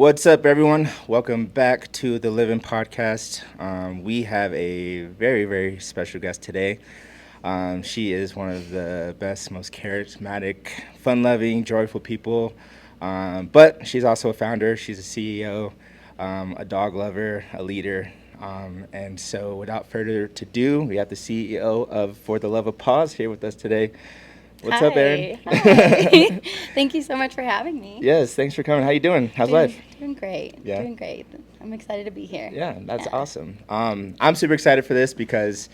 What's up, everyone? Welcome back to the LIV'N podcast. We have a very, very special guest today. She is one of the best, most charismatic, fun-loving, joyful people. But she's also a founder. She's a CEO, a dog lover, a leader. And so, without further ado, we have the CEO of For the Love of Pause here with us today. What's up, Erin? Hi. Thank you so much for having me. Yes, thanks for coming. How you doing? How's life? Doing great. Yeah. Doing great. I'm excited to be here. Yeah, that's awesome. I'm super excited for this because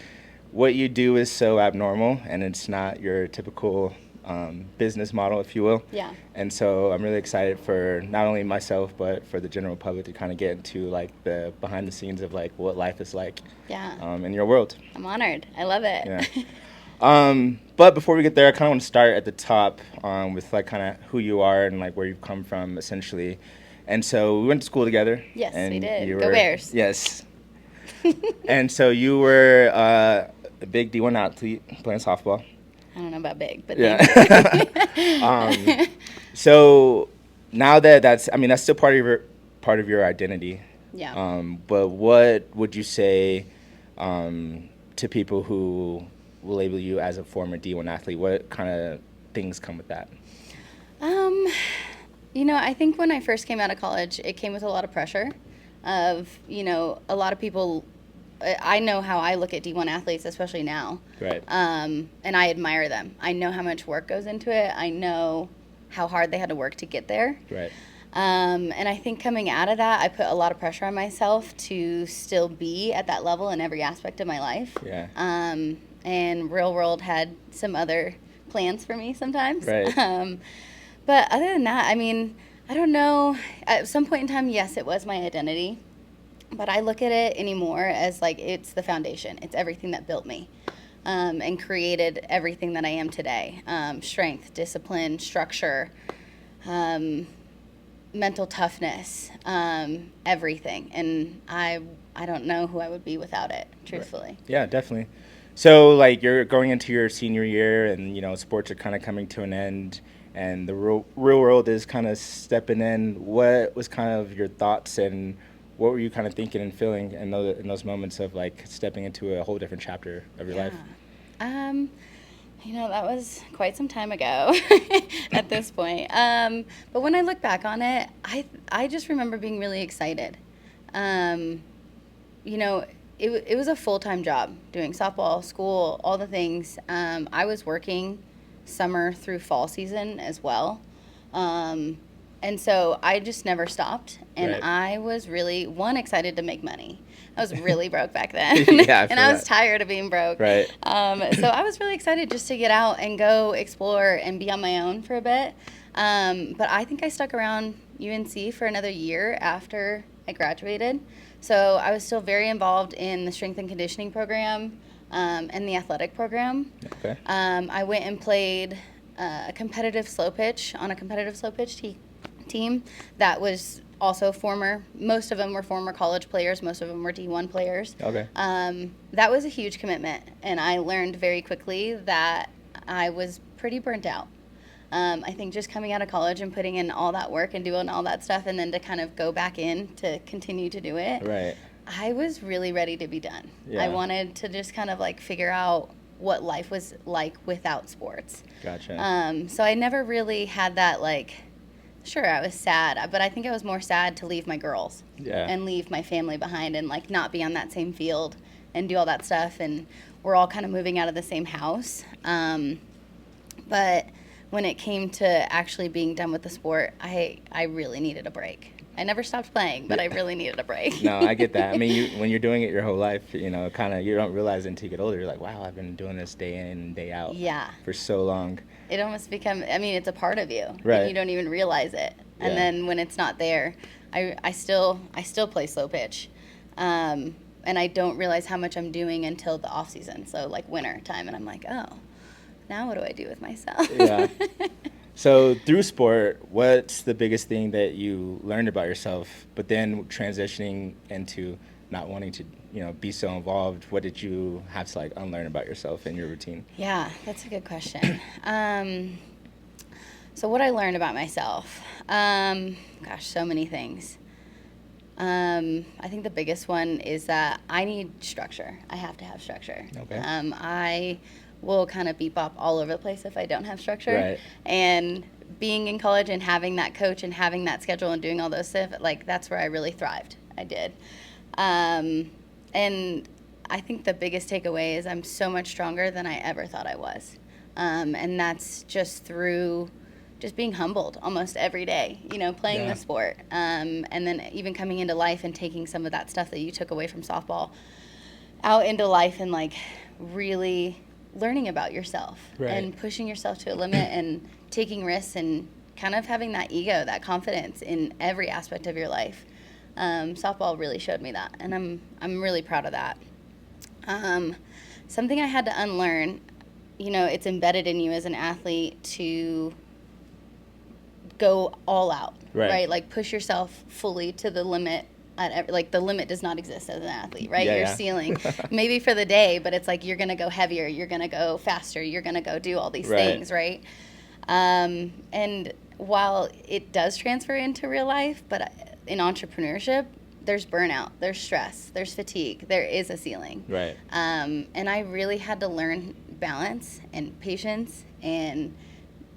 what you do is so abnormal and it's not your typical business model, if you will. Yeah. And so I'm really excited for not only myself but for the general public to kind of get into like the behind the scenes of like what life is like in your world. I'm honored. I love it. Yeah. But before we get there, I kind of want to start at the top with like kind of who you are and like where you've come from, essentially. And so we went to school together. Yes, and we did. You Go Bears. Yes. And so you were a big D1 athlete playing softball. I don't know about big, but Yeah. So now that's still part of your identity. Yeah. But what would you say to people who will label you as a former D1 athlete? What kind of things come with that? I think when I first came out of college, it came with a lot of pressure of, a lot of people. I know how I look at D1 athletes, especially now. Right. And I admire them. I know how much work goes into it. I know how hard they had to work to get there. Right. And I think coming out of that, I put a lot of pressure on myself to still be at that level in every aspect of my life. Yeah. And real world had some other plans for me sometimes. Right. But other than that, I don't know. At some point in time, yes, it was my identity. But I look at it anymore as like it's the foundation. It's everything that built me and created everything that I am today. Strength, discipline, structure, mental toughness, everything. And I don't know who I would be without it, truthfully. Right. Yeah, definitely. So like you're going into your senior year and, sports are kind of coming to an end and the real world is kind of stepping in. What was kind of your thoughts and what were you kind of thinking and feeling in those moments of like stepping into a whole different chapter of your life? That was quite some time ago at this point. But when I look back on it, I just remember being really excited. It was a full-time job doing softball, school, all the things. I was working summer through fall season as well. And so I just never stopped. And Right. I was really, excited to make money. I was really broke back then. Yeah, and I was tired of being broke. Right. So I was really excited just to get out and go explore and be on my own for a bit. But I think I stuck around UNC for another year after I graduated. So I was still very involved in the strength and conditioning program and the athletic program. Okay. I went and played a competitive slow pitch team that was also most of them were former college players, most of them were D1 players. Okay. That was a huge commitment, and I learned very quickly that I was pretty burnt out. I think just coming out of college and putting in all that work and doing all that stuff and then to kind of go back in to continue to do it, Right. I was really ready to be done. Yeah. I wanted to just kind of like figure out what life was like without sports. Gotcha. So I never really had that sure, I was sad, but I think I was more sad to leave my girls and leave my family behind and like not be on that same field and do all that stuff. And we're all kind of moving out of the same house. But when it came to actually being done with the sport, I really needed a break. I never stopped playing, but I really needed a break. No, I get that. I mean, when you're doing it your whole life, kind of you don't realize it until you get older. You're like, wow, I've been doing this day in and day out for so long. It almost it's a part of you. Right. And you don't even realize it. And then when it's not there, I still play slow pitch. And I don't realize how much I'm doing until the off season. So like winter time. And I'm like, oh, now what do I do with myself? Yeah. So through sport, what's the biggest thing that you learned about yourself, but then transitioning into not wanting to, be so involved, what did you have to like unlearn about yourself and your routine? Yeah, that's a good question. So what I learned about myself, gosh, so many things. I think the biggest one is that I need structure. I have to have structure. Okay. I will kind of bebop all over the place if I don't have structure. Right. And being in college and having that coach and having that schedule and doing all those stuff, like that's where I really thrived. I did. And I think the biggest takeaway is I'm so much stronger than I ever thought I was. And that's just through just being humbled almost every day, playing the sport. And then even coming into life and taking some of that stuff that you took away from softball out into life and like really learning about yourself and pushing yourself to a limit and taking risks and kind of having that ego, that confidence in every aspect of your life. Softball really showed me that, and I'm really proud of that. Something I had to unlearn, it's embedded in you as an athlete to go all out, right? Like push yourself fully to the limit. Like the limit does not exist as an athlete, right? Your ceiling, maybe for the day, but it's like you're going to go heavier, you're going to go faster, you're going to go do all these things, right? And while it does transfer into real life, but in entrepreneurship, there's burnout, there's stress, there's fatigue, there is a ceiling. Right. And I really had to learn balance and patience and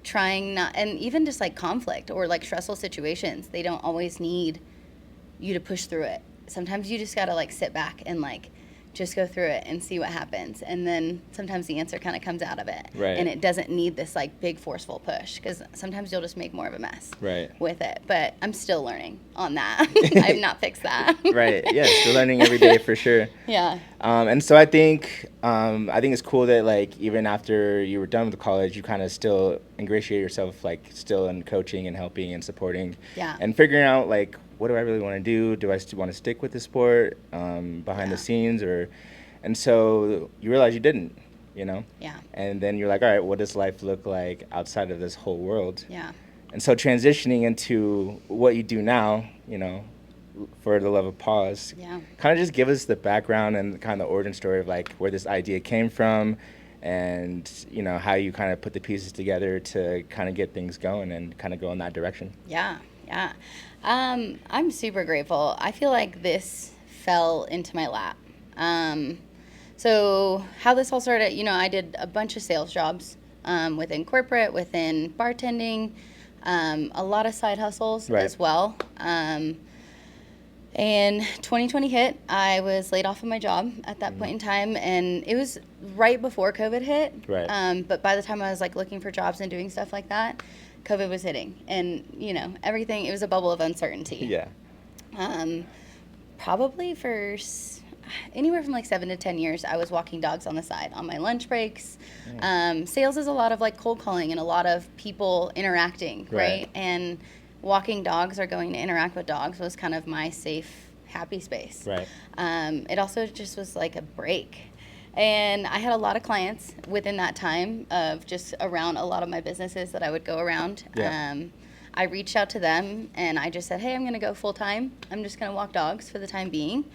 trying not, and even just like conflict or like stressful situations, they don't always need you to push through it. Sometimes you just gotta like sit back and like just go through it and see what happens, and then sometimes the answer kind of comes out of it, and it doesn't need this like big forceful push, because sometimes you'll just make more of a mess with it. But I'm still learning on that. I've not fixed that. Still learning every day for sure. And so I think it's cool that like even after you were done with college, you kind of still ingratiate yourself like still in coaching and helping and supporting and figuring out like, what do I really want to do? Do I want to stick with the sport behind the scenes, and so you realize you didn't, and then you're like, all right, what does life look like outside of this whole world? And so transitioning into what you do now, for the love of pause, kind of just give us the background and kind of the origin story of like where this idea came from, and how you kind of put the pieces together to kind of get things going and kind of go in that direction. I'm super grateful. I feel like this fell into my lap. So how this all started, I did a bunch of sales jobs within corporate, within bartending, a lot of side hustles as well. And 2020 hit. I was laid off of my job at that point in time, and it was right before COVID hit. But by the time I was like looking for jobs and doing stuff like that, COVID was hitting, and everything, it was a bubble of uncertainty. Probably for anywhere from like 7 to 10 years, I was walking dogs on the side on my lunch breaks. Sales is a lot of like cold calling and a lot of people interacting, right? And walking dogs or going to interact with dogs was kind of my safe, happy space. It also just was like a break. And I had a lot of clients within that time of just around a lot of my businesses that I would go around. I reached out to them and I just said, hey, I'm going to go full time. I'm just going to walk dogs for the time being,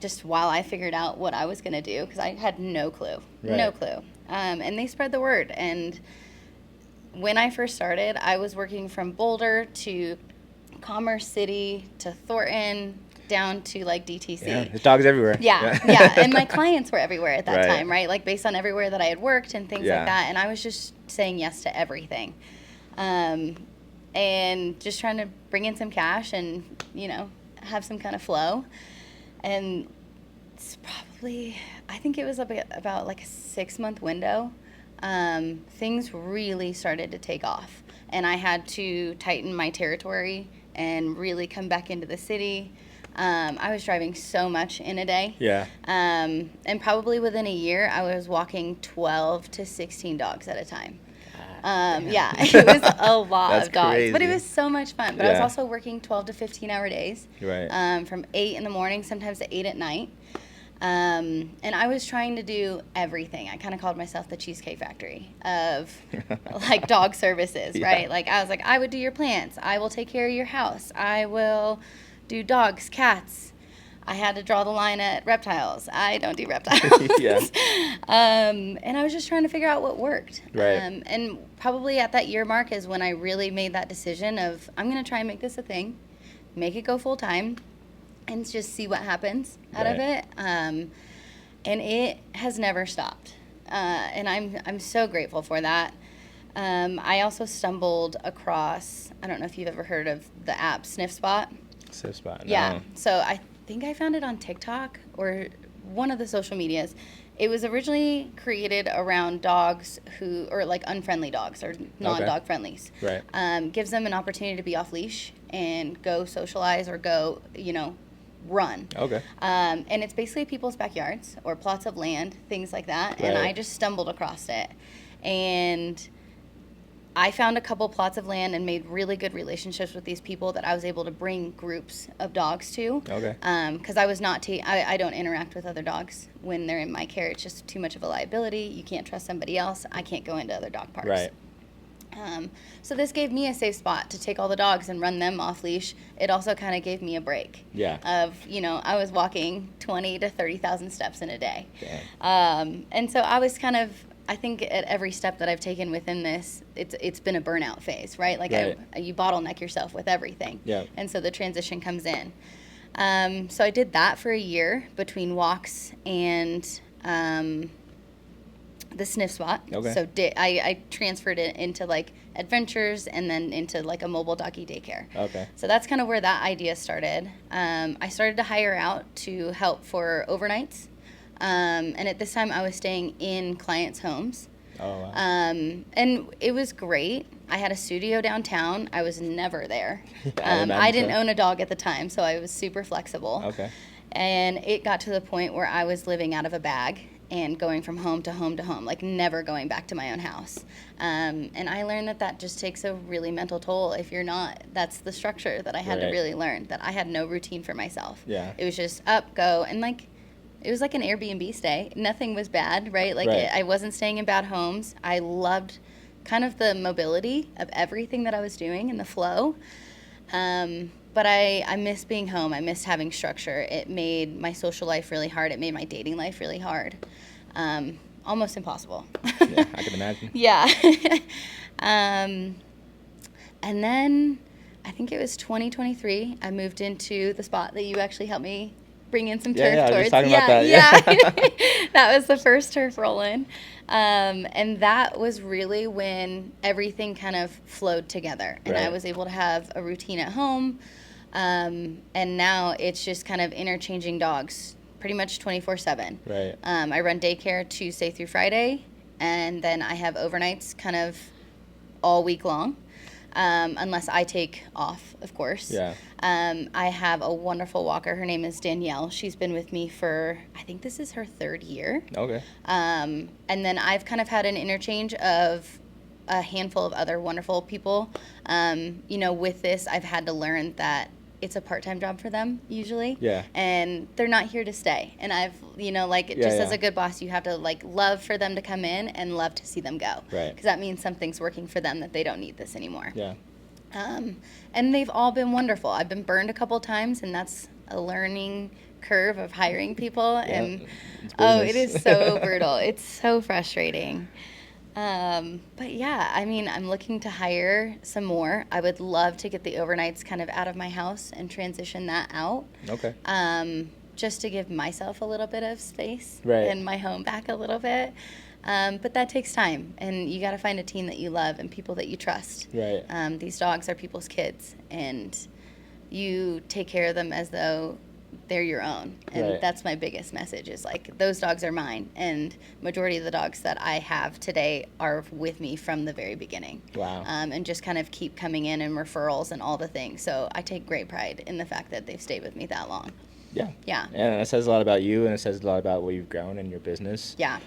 just while I figured out what I was going to do, because I had no clue. And they spread the word. And when I first started, I was working from Boulder to Commerce City to Thornton, down to like DTC. There's dogs everywhere. And my clients were everywhere at that time, right? Like based on everywhere that I had worked and things like that. And I was just saying yes to everything. And just trying to bring in some cash and, have some kind of flow. And it's probably, I think it was about like a 6-month window. Things really started to take off. And I had to tighten my territory and really come back into the city. I was driving so much in a day. And probably within a year, I was walking 12 to 16 dogs at a time. It was a lot of dogs. Crazy. But it was so much fun. But I was also working 12 to 15-hour days. From 8 in the morning, sometimes to 8 at night. And I was trying to do everything. I kind of called myself the Cheesecake Factory of like dog services, right? Like I was like, I would do your plants. I will take care of your house. I will do dogs, cats. I had to draw the line at reptiles. I don't do reptiles. Yeah. And I was just trying to figure out what worked. Right. And probably at that year mark is when I really made that decision of, I'm going to try and make this a thing, make it go full time, and just see what happens out of it. And it has never stopped. And I'm so grateful for that. I also stumbled across, I don't know if you've ever heard of the app Sniff Spot. Sniff Spot. No. Yeah. So I think I found it on TikTok or one of the social medias. It was originally created around dogs or like unfriendly dogs or non-dog friendlies. Right. Gives them an opportunity to be off leash and go socialize or go, run. Okay. And it's basically people's backyards or plots of land, things like that. And I just stumbled across it. And I found a couple plots of land and made really good relationships with these people that I was able to bring groups of dogs to. Okay. Because I was not, I don't interact with other dogs when they're in my care. It's just too much of a liability. You can't trust somebody else. I can't go into other dog parks. Right. So this gave me a safe spot to take all the dogs and run them off leash. It also kind of gave me a break. Yeah. Of, I was walking 20 to 30,000 steps in a day. Damn. And so I was kind of, I think at every step that I've taken within this, it's been a burnout phase, right? Like you bottleneck yourself with everything. Yeah. And so the transition comes in. So I did that for a year between walks and the Sniff Spot. Okay. So I transferred it into like adventures and then into like a mobile doggy daycare. Okay. So that's kind of where that idea started. I started to hire out to help for overnights. And at this time I was staying in clients' homes. Oh, wow. And it was great. I had a studio downtown. I was never there. I I didn't own a dog at the time, so I was super flexible. Okay. And it got to the point where I was living out of a bag and going from home to home to home, like never going back to my own house. And I learned that just takes a really mental toll if you're not. That's the structure that I had to really learn, that I had no routine for myself. Yeah. It was just up, go, and like it was like an Airbnb stay. Nothing was bad, right? Like I wasn't staying in bad homes. I loved kind of the mobility of everything that I was doing and the flow. But I missed being home. I missed having structure. It made my social life really hard. It made my dating life really hard. Almost impossible. Yeah, I can imagine. Yeah. And then I think it was 2023, I moved into the spot that you actually helped me bring in some turf towards. I was talking about that. Yeah. That was the first turf roll-in. And that was really when everything kind of flowed together. And I was able to have a routine at home. And now it's just kind of interchanging dogs pretty much 24/7. Right. I run daycare Tuesday through Friday, and then I have overnights kind of all week long. Unless I take off, of course. Yeah. I have a wonderful walker. Her name is Danielle. She's been with me for, I think this is her 3rd year. Okay. And then I've kind of had an interchange of a handful of other wonderful people. With this, I've had to learn that it's a part-time job for them usually. Yeah. And they're not here to stay. And I've, as a good boss, you have to love for them to come in and love to see them go. Right. Because that means something's working for them, that they don't need this anymore. Yeah. And they've all been wonderful. I've been burned a couple times, and that's a learning curve of hiring people. Yeah, And it is so brutal. It's so frustrating. But yeah, I'm looking to hire some more. I would love to get the overnights kind of out of my house and transition that out. Okay. Just to give myself a little bit of space Right. and my home back a little bit. But that takes time, and you got to find a team that you love and people that you trust. Right. These dogs are people's kids, and you take care of them as though they're your own. And that's my biggest message, is those dogs are mine, and majority of the dogs that I have today are with me from the very beginning. Wow. And just kind of keep coming in and referrals and all the things. So I take great pride in the fact that they've stayed with me that long. Yeah. Yeah. And it says a lot about you, and it says a lot about what you've grown in your business. Yeah.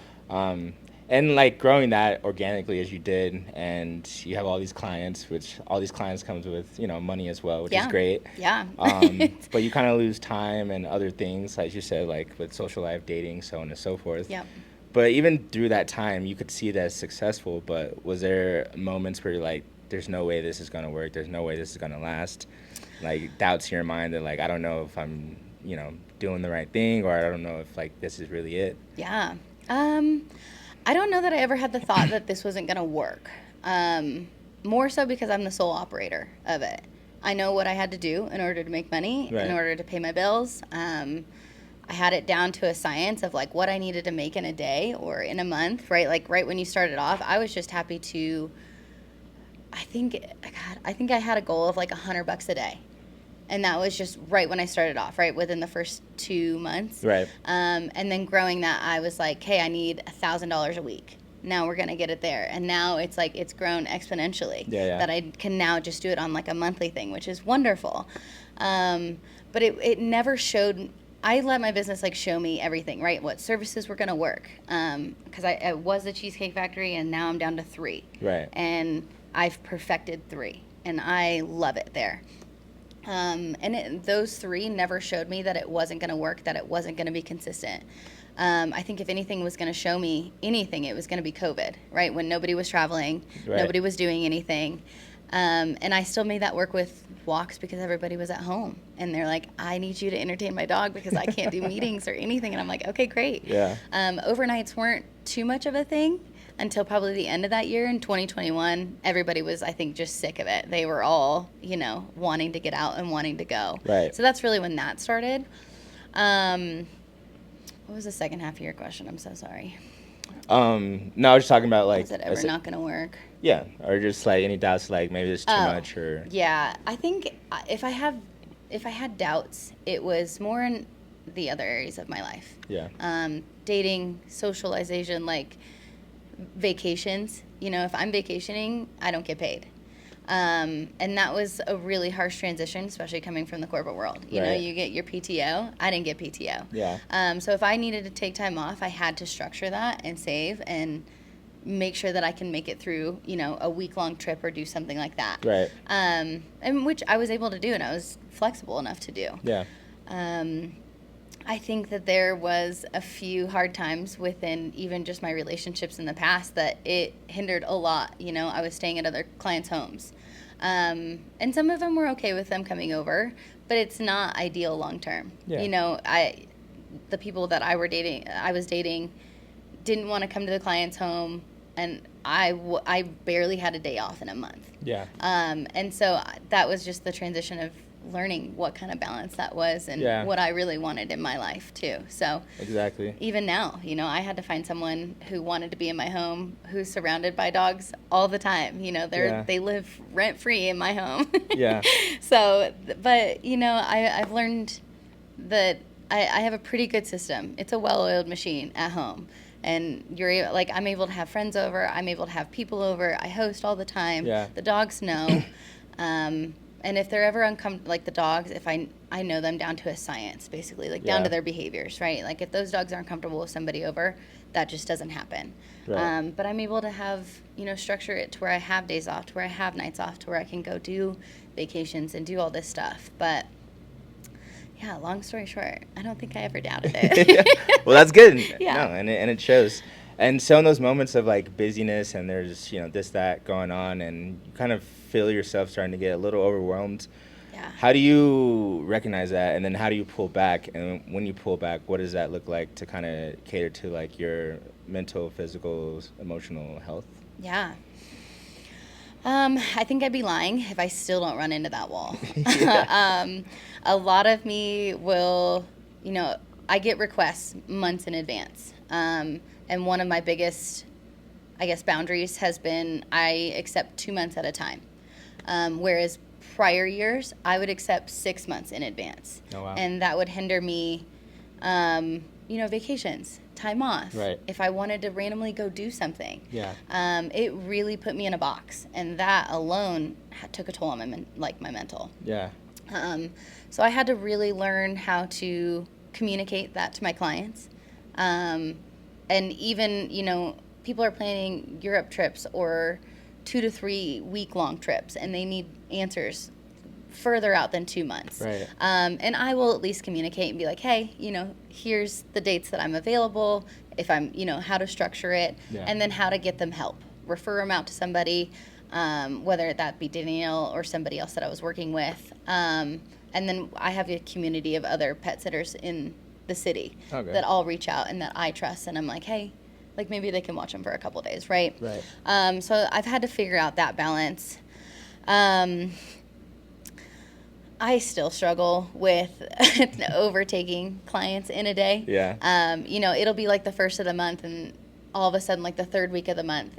And growing that organically as you did, and you have all these clients, which all these clients comes with, money as well, which is great. Yeah. But you kind of lose time and other things, as you said, with social life, dating, so on and so forth. Yep. But even through that time, you could see that as successful, but was there moments where you're like, there's no way this is going to work, there's no way this is going to last? Doubts in your mind that, I don't know if I'm, doing the right thing, or I don't know if like this is really it? Yeah. I don't know that I ever had the thought that this wasn't going to work. More so because I'm the sole operator of it. I know what I had to do in order to make money, Right. in order to pay my bills. I had it down to a science of like what I needed to make in a day or in a month, right? Like right when you started off, I was just happy to, I think I had a goal of like $100 a day. And that was just right when I started off, right within the first 2 months. Right. And then growing that, I was like, hey, I need $1,000 a week. Now we're going to get it there. And now it's like it's grown exponentially. Yeah. That I can now just do it on like a monthly thing, which is wonderful. But it never showed. I let my business like show me everything, right? What services were going to work. Because I was a Cheesecake Factory, and now I'm down to 3. Right. And I've perfected 3. And I love it there. Those 3 never showed me that it wasn't going to work, that it wasn't going to be consistent. I think if anything was going to show me anything, it was going to be COVID, right? When nobody was traveling, Right. Nobody was doing anything. And I still made that work with walks because everybody was at home. And they're like, I need you to entertain my dog because I can't do meetings or anything. And I'm like, okay, great. Yeah. Overnights weren't too much of a thing until probably the end of that year in 2021. Everybody was, I think, just sick of it. They were all, wanting to get out and wanting to go. Right. So that's really when that started. What was the second half of your question? I'm so sorry. No, I was just talking about like, Was it ever not going to work? yeah, or just like any doubts, like maybe it's too much, or Yeah, I think if I had doubts, it was more in the other areas of my life. yeah, Dating, socialization, like vacations. If I'm vacationing, I don't get paid. And that was a really harsh transition, especially coming from the corporate world. Right. You get your PTO. I didn't get PTO. Yeah. So if I needed to take time off, I had to structure that and save and make sure that I can make it through, a week-long trip or do something like that. Right. And which I was able to do, and I was flexible enough to do. Yeah. I think that there was a few hard times within even just my relationships in the past that it hindered a lot. I was staying at other clients' homes. And some of them were okay with them coming over, but it's not ideal long term. Yeah. The people that I was dating didn't want to come to the client's home, and I barely had a day off in a month. Yeah. And so that was just the transition of learning what kind of balance that was and Yeah. what I really wanted in my life too. So Exactly. even now, I had to find someone who wanted to be in my home, who's surrounded by dogs all the time. Yeah. They live rent free in my home. Yeah. So, but I've learned that I have a pretty good system. It's a well-oiled machine at home. And I'm able to have friends over. I'm able to have people over. I host all the time. Yeah. The dogs know. And if they're ever uncomfortable, like the dogs, if I know them down to a science, basically, like down Yeah. to their behaviors, right? Like if those dogs aren't comfortable with somebody over, that just doesn't happen. Right. But I'm able to have, structure it to where I have days off, to where I have nights off, to where I can go do vacations and do all this stuff. But yeah, long story short, I don't think I ever doubted it. Well, that's good. Yeah. No, and it shows. And so in those moments of like busyness and there's this, that going on, and you kind of feel yourself starting to get a little overwhelmed. Yeah. How do you recognize that, and then how do you pull back? And when you pull back, what does that look like to kind of cater to like your mental, physical, emotional health? Yeah. I think I'd be lying if I still don't run into that wall. Yeah. A lot of me will, I get requests months in advance. And one of my biggest, boundaries has been I accept 2 months at a time. Whereas prior years, I would accept 6 months in advance. Oh, wow. And that would hinder me, vacations, time off. Right. If I wanted to randomly go do something. Yeah. It really put me in a box. And that alone took a toll on my mental. Yeah. So I had to really learn how to communicate that to my clients. And even, people are planning Europe trips or 2 to 3 week-long trips, and they need answers further out than 2 months. Right. And I will at least communicate and be like, hey, here's the dates that I'm available, if I'm, how to structure it, Yeah. and then how to get them help. Refer them out to somebody, whether that be Danielle or somebody else that I was working with. And then I have a community of other pet sitters in the city Okay. that all reach out and that I trust. And I'm like, hey, like maybe they can watch them for a couple days, right? Right. So I've had to figure out that balance. I still struggle with overtaking clients in a day. Yeah. It'll be like the first of the month, and all of a sudden, like the third week of the month,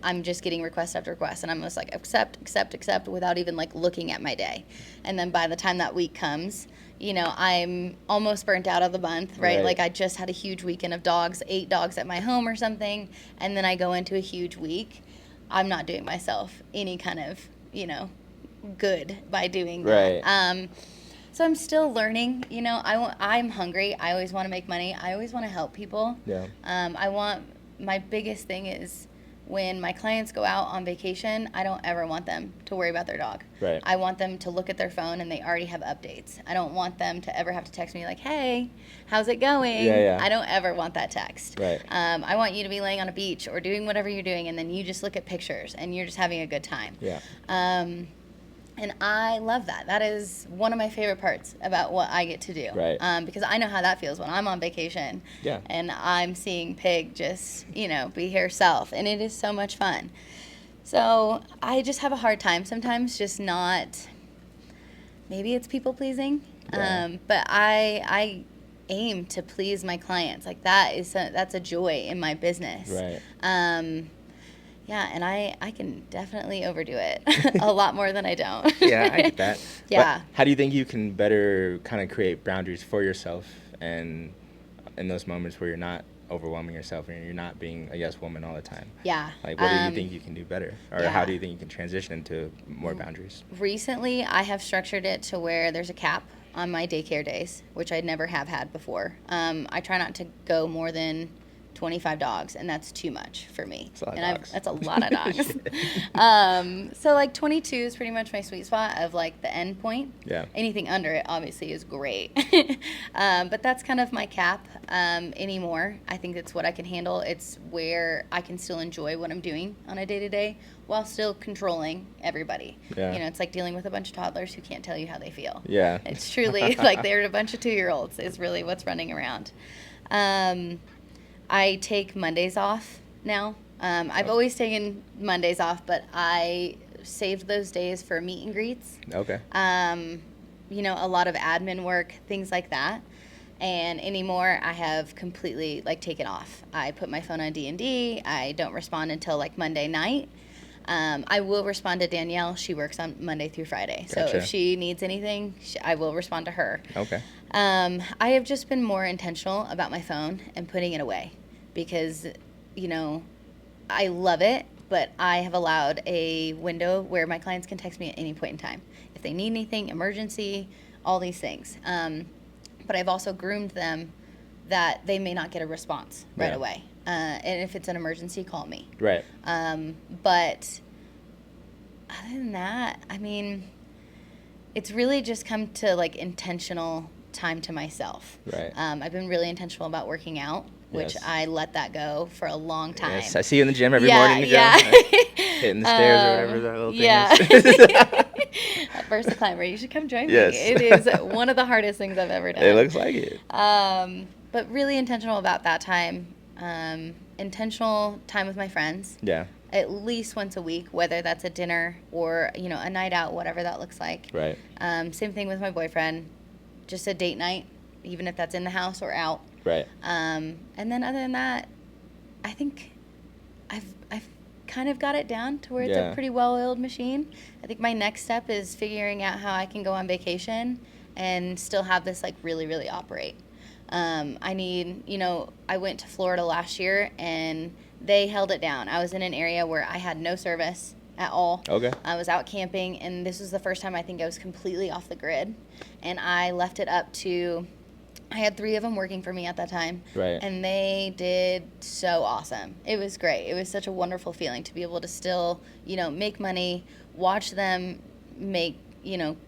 I'm just getting request after request, and I'm just like accept without even like looking at my day. And then by the time that week comes, I'm almost burnt out of the month, right? Like I just had a huge weekend of dogs, 8 dogs at my home or something, and then I go into a huge week. I'm not doing myself any kind of, good by doing that. Right. So I'm still learning. I'm hungry. I always want to make money. I always want to help people. Yeah. My biggest thing is when my clients go out on vacation, I don't ever want them to worry about their dog. Right. I want them to look at their phone and they already have updates. I don't want them to ever have to text me like, hey, how's it going? Yeah. I don't ever want that text. Right. I want you to be laying on a beach or doing whatever you're doing, and then you just look at pictures and you're just having a good time. Yeah. And I love that. That is one of my favorite parts about what I get to do. Right. Because I know how that feels when I'm on vacation. Yeah. And I'm seeing Pig just, be herself. And it is so much fun. So I just have a hard time sometimes just not, maybe it's people pleasing. Yeah. But I aim to please my clients. Like that's a joy in my business. Right. Yeah, and I can definitely overdo it a lot more than I don't. Yeah, I get that. Yeah. But how do you think you can better kind of create boundaries for yourself and in those moments where you're not overwhelming yourself and you're not being a yes woman all the time? Yeah. Like, what do you think you can do better? Or yeah. how do you think you can transition into more boundaries? Recently, I have structured it to where there's a cap on my daycare days, which I never have had before. I try not to go more than 25 dogs, and that's too much for me. That's a lot of dogs. That's a lot of dogs. So like 22 is pretty much my sweet spot of like the end point. Yeah. Anything under it obviously is great. But that's kind of my cap anymore. I think it's what I can handle. It's where I can still enjoy what I'm doing on a day-to-day while still controlling everybody. Yeah. It's like dealing with a bunch of toddlers who can't tell you how they feel. Yeah. It's truly like they're a bunch of 2-year-olds is really what's running around. I take Mondays off now. I've always taken Mondays off, but I saved those days for meet and greets. Okay. A lot of admin work, things like that. And anymore, I have completely taken off. I put my phone on D&D. I don't respond until Monday night. I will respond to Danielle. She works on Monday through Friday. So Gotcha. if she needs anything, I will respond to her. Okay. I have just been more intentional about my phone and putting it away because, I love it, but I have allowed a window where my clients can text me at any point in time. If they need anything, emergency, all these things. But I've also groomed them that they may not get a response right away. And if it's an emergency, call me. Right. But other than that, it's really just come to intentional time to myself. Right. I've been really intentional about working out, which Yes. I let that go for a long time. Yes, I see you in the gym every Yeah, morning. To yeah. go, hitting the stairs or whatever that little thing is. Versa climber, you should come join Yes. me. It is one of the hardest things I've ever done. It looks like it. But really intentional about that time. Intentional time with my friends. Yeah. At least once a week, whether that's a dinner or, a night out, whatever that looks like. Right. Same thing with my boyfriend. Just a date night, even if that's in the house or out. Right. And then other than that, I think I've kind of got it down to where it's a pretty well-oiled machine. I think my next step is figuring out how I can go on vacation and still have this really, really operate. I need, I went to Florida last year and they held it down. I was in an area where I had no service at all. Okay. I was out camping, and this was the first time I think I was completely off the grid. And I left it up to, I had 3 of them working for me at that time. Right. And they did so awesome. It was great. It was such a wonderful feeling to be able to still, make money, watch them make,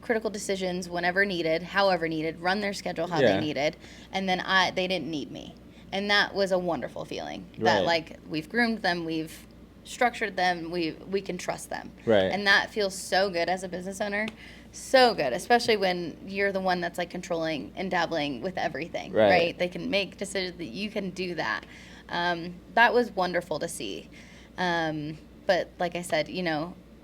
critical decisions whenever needed, however needed, run their schedule how they needed. And then they didn't need me. And that was a wonderful feeling. Right. That we've groomed them, we've structured them, we can trust them. Right. And that feels so good as a business owner so good, especially when you're the one that's like controlling and dabbling with everything, right? They can make decisions that you can do that. That was wonderful to see. But like I said,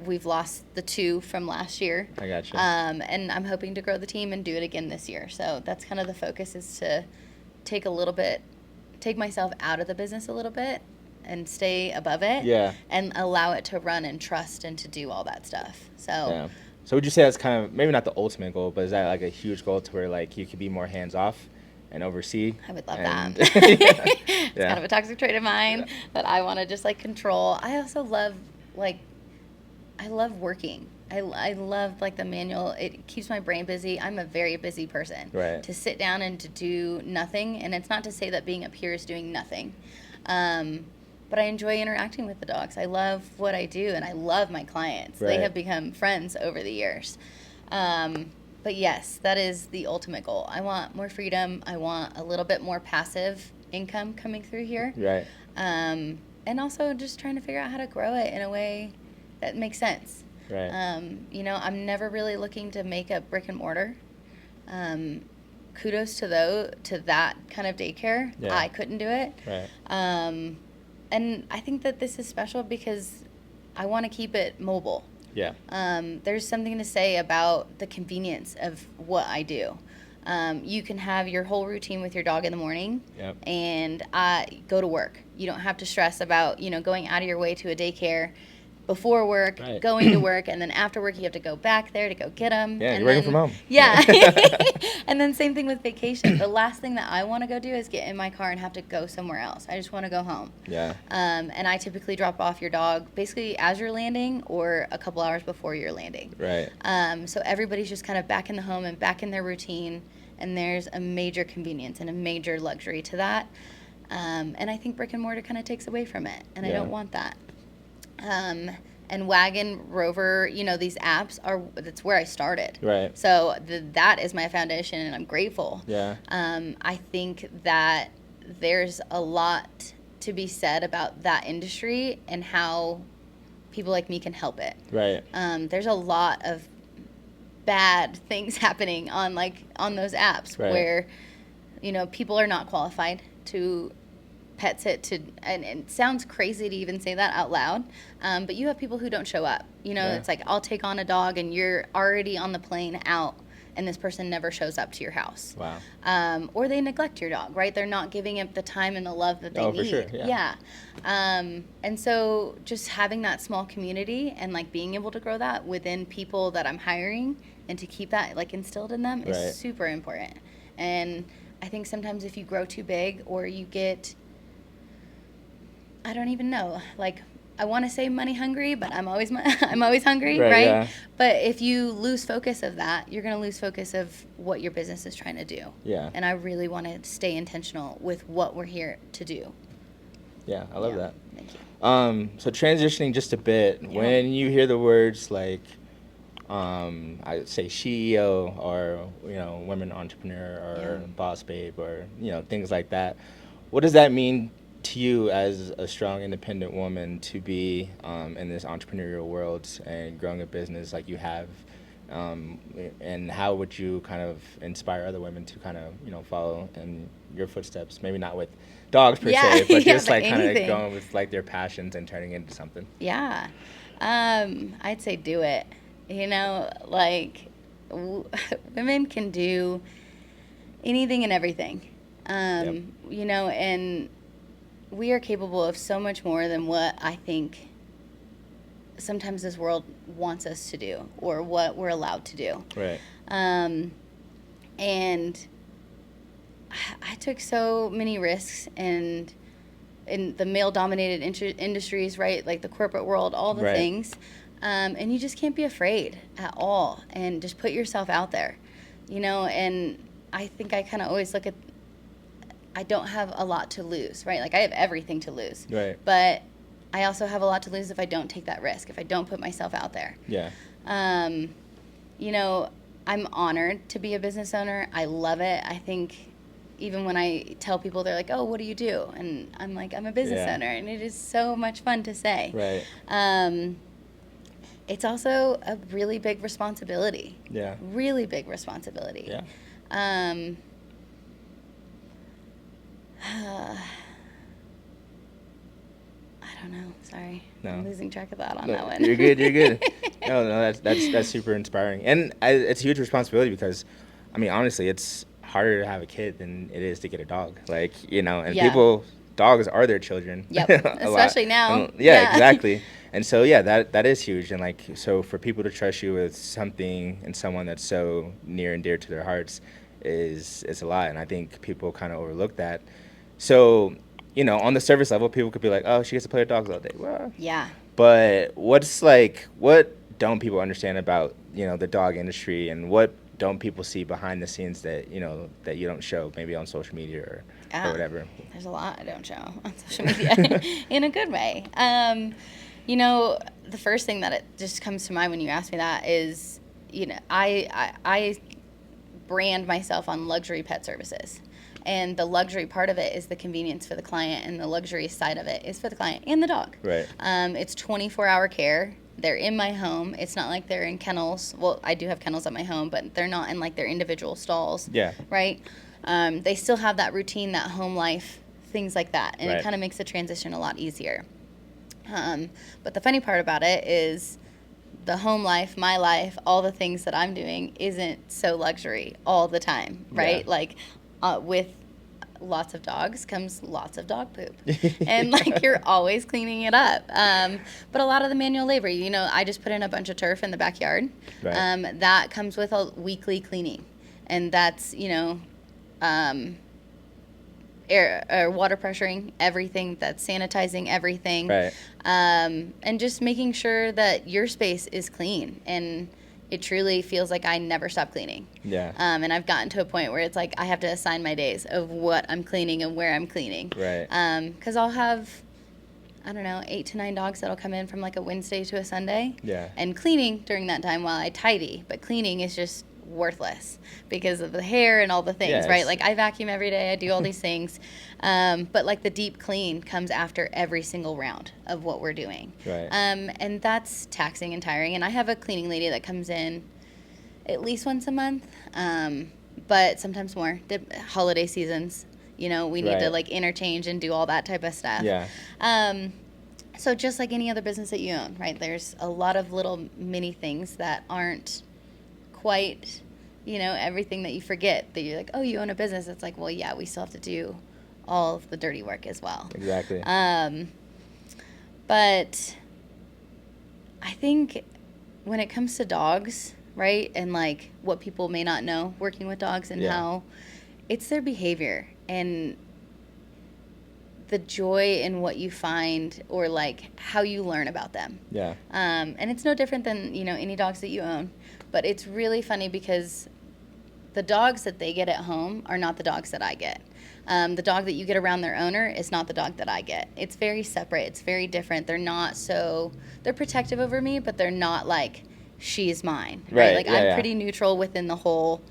we've lost the 2 from last year. I gotcha. And I'm hoping to grow the team and do it again this year. So that's kind of the focus, is to take myself out of the business a little bit and stay above it. Yeah. And allow it to run and trust and to do all that stuff. So. Yeah. So would you say that's kind of, maybe not the ultimate goal, but is that like a huge goal to where like you could be more hands off and oversee? I would love that. It's kind of a toxic trait of mine, but I want to just like control. I also love I love working. I love like the manual. It keeps my brain busy. I'm a very busy person. Right. To sit down and to do nothing, and it's not to say that being up here is doing nothing. But I enjoy interacting with the dogs. I love what I do, and I love my clients. Right. They have become friends over the years. But yes, that is the ultimate goal. I want more freedom. I want a little bit more passive income coming through here. Right. And also just trying to figure out how to grow it in a way that makes sense. Right. I'm never really looking to make a brick and mortar. Kudos to that kind of daycare. Yeah. I couldn't do it. Right. And I think that this is special because I want to keep it mobile. Yeah. There's something to say about the convenience of what I do. You can have your whole routine with your dog in the morning. Yep. And go to work. You don't have to stress about, going out of your way to a daycare before work, right. going to work, and then after work you have to go back there to go get them. Yeah, and you're working from home. Yeah. And then same thing with vacation. The last thing that I want to go do is get in my car and have to go somewhere else. I just want to go home. Yeah. And I typically drop off your dog basically as you're landing or a couple hours before you're landing. Right. So everybody's just kind of back in the home and back in their routine, and there's a major convenience and a major luxury to that. And I think brick and mortar kind of takes away from it, and I don't want that. And Wagon, Rover, these apps that's where I started. Right. So that is my foundation, and I'm grateful. Yeah. I think that there's a lot to be said about that industry and how people like me can help it. Right. There's a lot of bad things happening on those apps. Right. Where, people are not qualified to pet sit and it sounds crazy to even say that out loud, but you have people who don't show up. It's like, I'll take on a dog and you're already on the plane out, and this person never shows up to your house. Wow. Or they neglect your dog, right? They're not giving it the time and the love that they need. For sure. Yeah. And so just having that small community and being able to grow that within people that I'm hiring and to keep that instilled in them is super important. And I think sometimes if you grow too big or you get, I don't even know, I want to say money hungry, but I'm always hungry, right? Yeah. But if you lose focus of that, you're going to lose focus of what your business is trying to do. Yeah. And I really want to stay intentional with what we're here to do. Yeah, I love that. Thank you. So transitioning just a bit, when you hear the words I say CEO or women entrepreneur or boss babe or things like that, what does that mean to you as a strong independent woman to be in this entrepreneurial world and growing a business like you have, and how would you kind of inspire other women to kind of follow in your footsteps, maybe not with dogs per se, but just kind of going with their passions and turning it into something? I'd say do it. Women can do anything and everything. And we are capable of so much more than what I think sometimes this world wants us to do or what we're allowed to do. Right. And I took so many risks in the male-dominated industries, right? Like the corporate world, all the things. And you just can't be afraid at all and just put yourself out there, and I think I kind of always look at, I don't have a lot to lose, right? I have everything to lose. Right. But I also have a lot to lose if I don't take that risk, if I don't put myself out there. Yeah. I'm honored to be a business owner. I love it. I think even when I tell people, they're like, oh, what do you do? And I'm like, I'm a business owner. And it is so much fun to say. Right. it's also a really big responsibility. Yeah. Really big responsibility. Yeah. I don't know. Sorry. No. I'm losing track of thought on No, that one. You're good. You're good. No, that's super inspiring, and it's a huge responsibility because, I mean, honestly, it's harder to have a kid than it is to get a dog. Like, and Yeah. people, dogs are their children. Yep. a lot. Especially now. And, yeah, exactly. And so, yeah, that is huge. And like, so for people to trust you with something and someone that's so near and dear to their hearts is a lot. And I think people kind of overlook that. So, on the surface level, people could be like, oh, she gets to play with dogs all day. Well, Yeah. but what don't people understand about, the dog industry, and what don't people see behind the scenes that, that you don't show maybe on social media or whatever? There's a lot I don't show on social media in a good way. The first thing that it just comes to mind when you ask me that is, I brand myself on luxury pet services. And the luxury part of it is the convenience for the client, and the luxury side of it is for the client and the dog. Right. It's 24-hour care. They're in my home. It's not like they're in kennels. Well, I do have kennels at my home, but they're not in like their individual stalls. Yeah. Right? They still have that routine, that home life, things like that. And Right. it kind of makes the transition a lot easier. But the funny part about it is the home life, my life, all the things that I'm doing isn't so luxury all the time, right? Yeah. Like with lots of dogs comes lots of dog poop. And like you're always cleaning it up. But a lot of the manual labor, I just put in a bunch of turf in the backyard. Right. That comes with a weekly cleaning. And that's, air or water pressuring everything, that's sanitizing everything. Right. And just making sure that your space is clean, and it truly feels like I never stop cleaning. Yeah. And I've gotten to a point where it's like I have to assign my days of what I'm cleaning and where I'm cleaning. Right. Because I'll have, 8 to 9 dogs that'll come in from like a Wednesday to a Sunday. Yeah. And cleaning during that time while I tidy, but cleaning is just worthless because of the hair and all the things, Yes. right? Like I vacuum every day, I do all these things, but like the deep clean comes after every single round of what we're doing. Right. And that's taxing and tiring. And I have a cleaning lady that comes in at least once a month, but sometimes more. Holiday seasons, we need to Right. like interchange and do all that type of stuff. Yeah. So just like any other business that you own, right? There's a lot of little mini things that aren't quite, everything that you forget, that you're like, oh, you own a business. It's like, well, yeah, we still have to do all of the dirty work as well. Exactly. But I think when it comes to dogs, right, and like what people may not know working with dogs and Yeah. how it's their behavior and the joy in what you find, or like how you learn about them. Yeah. And it's no different than, any dogs that you own. But it's really funny because the dogs that they get at home are not the dogs that I get. The dog that you get around their owner is not the dog that I get. It's very separate. It's very different. They're protective over me, but they're not like, she's mine. Right, Like yeah, I'm yeah. pretty neutral within the whole,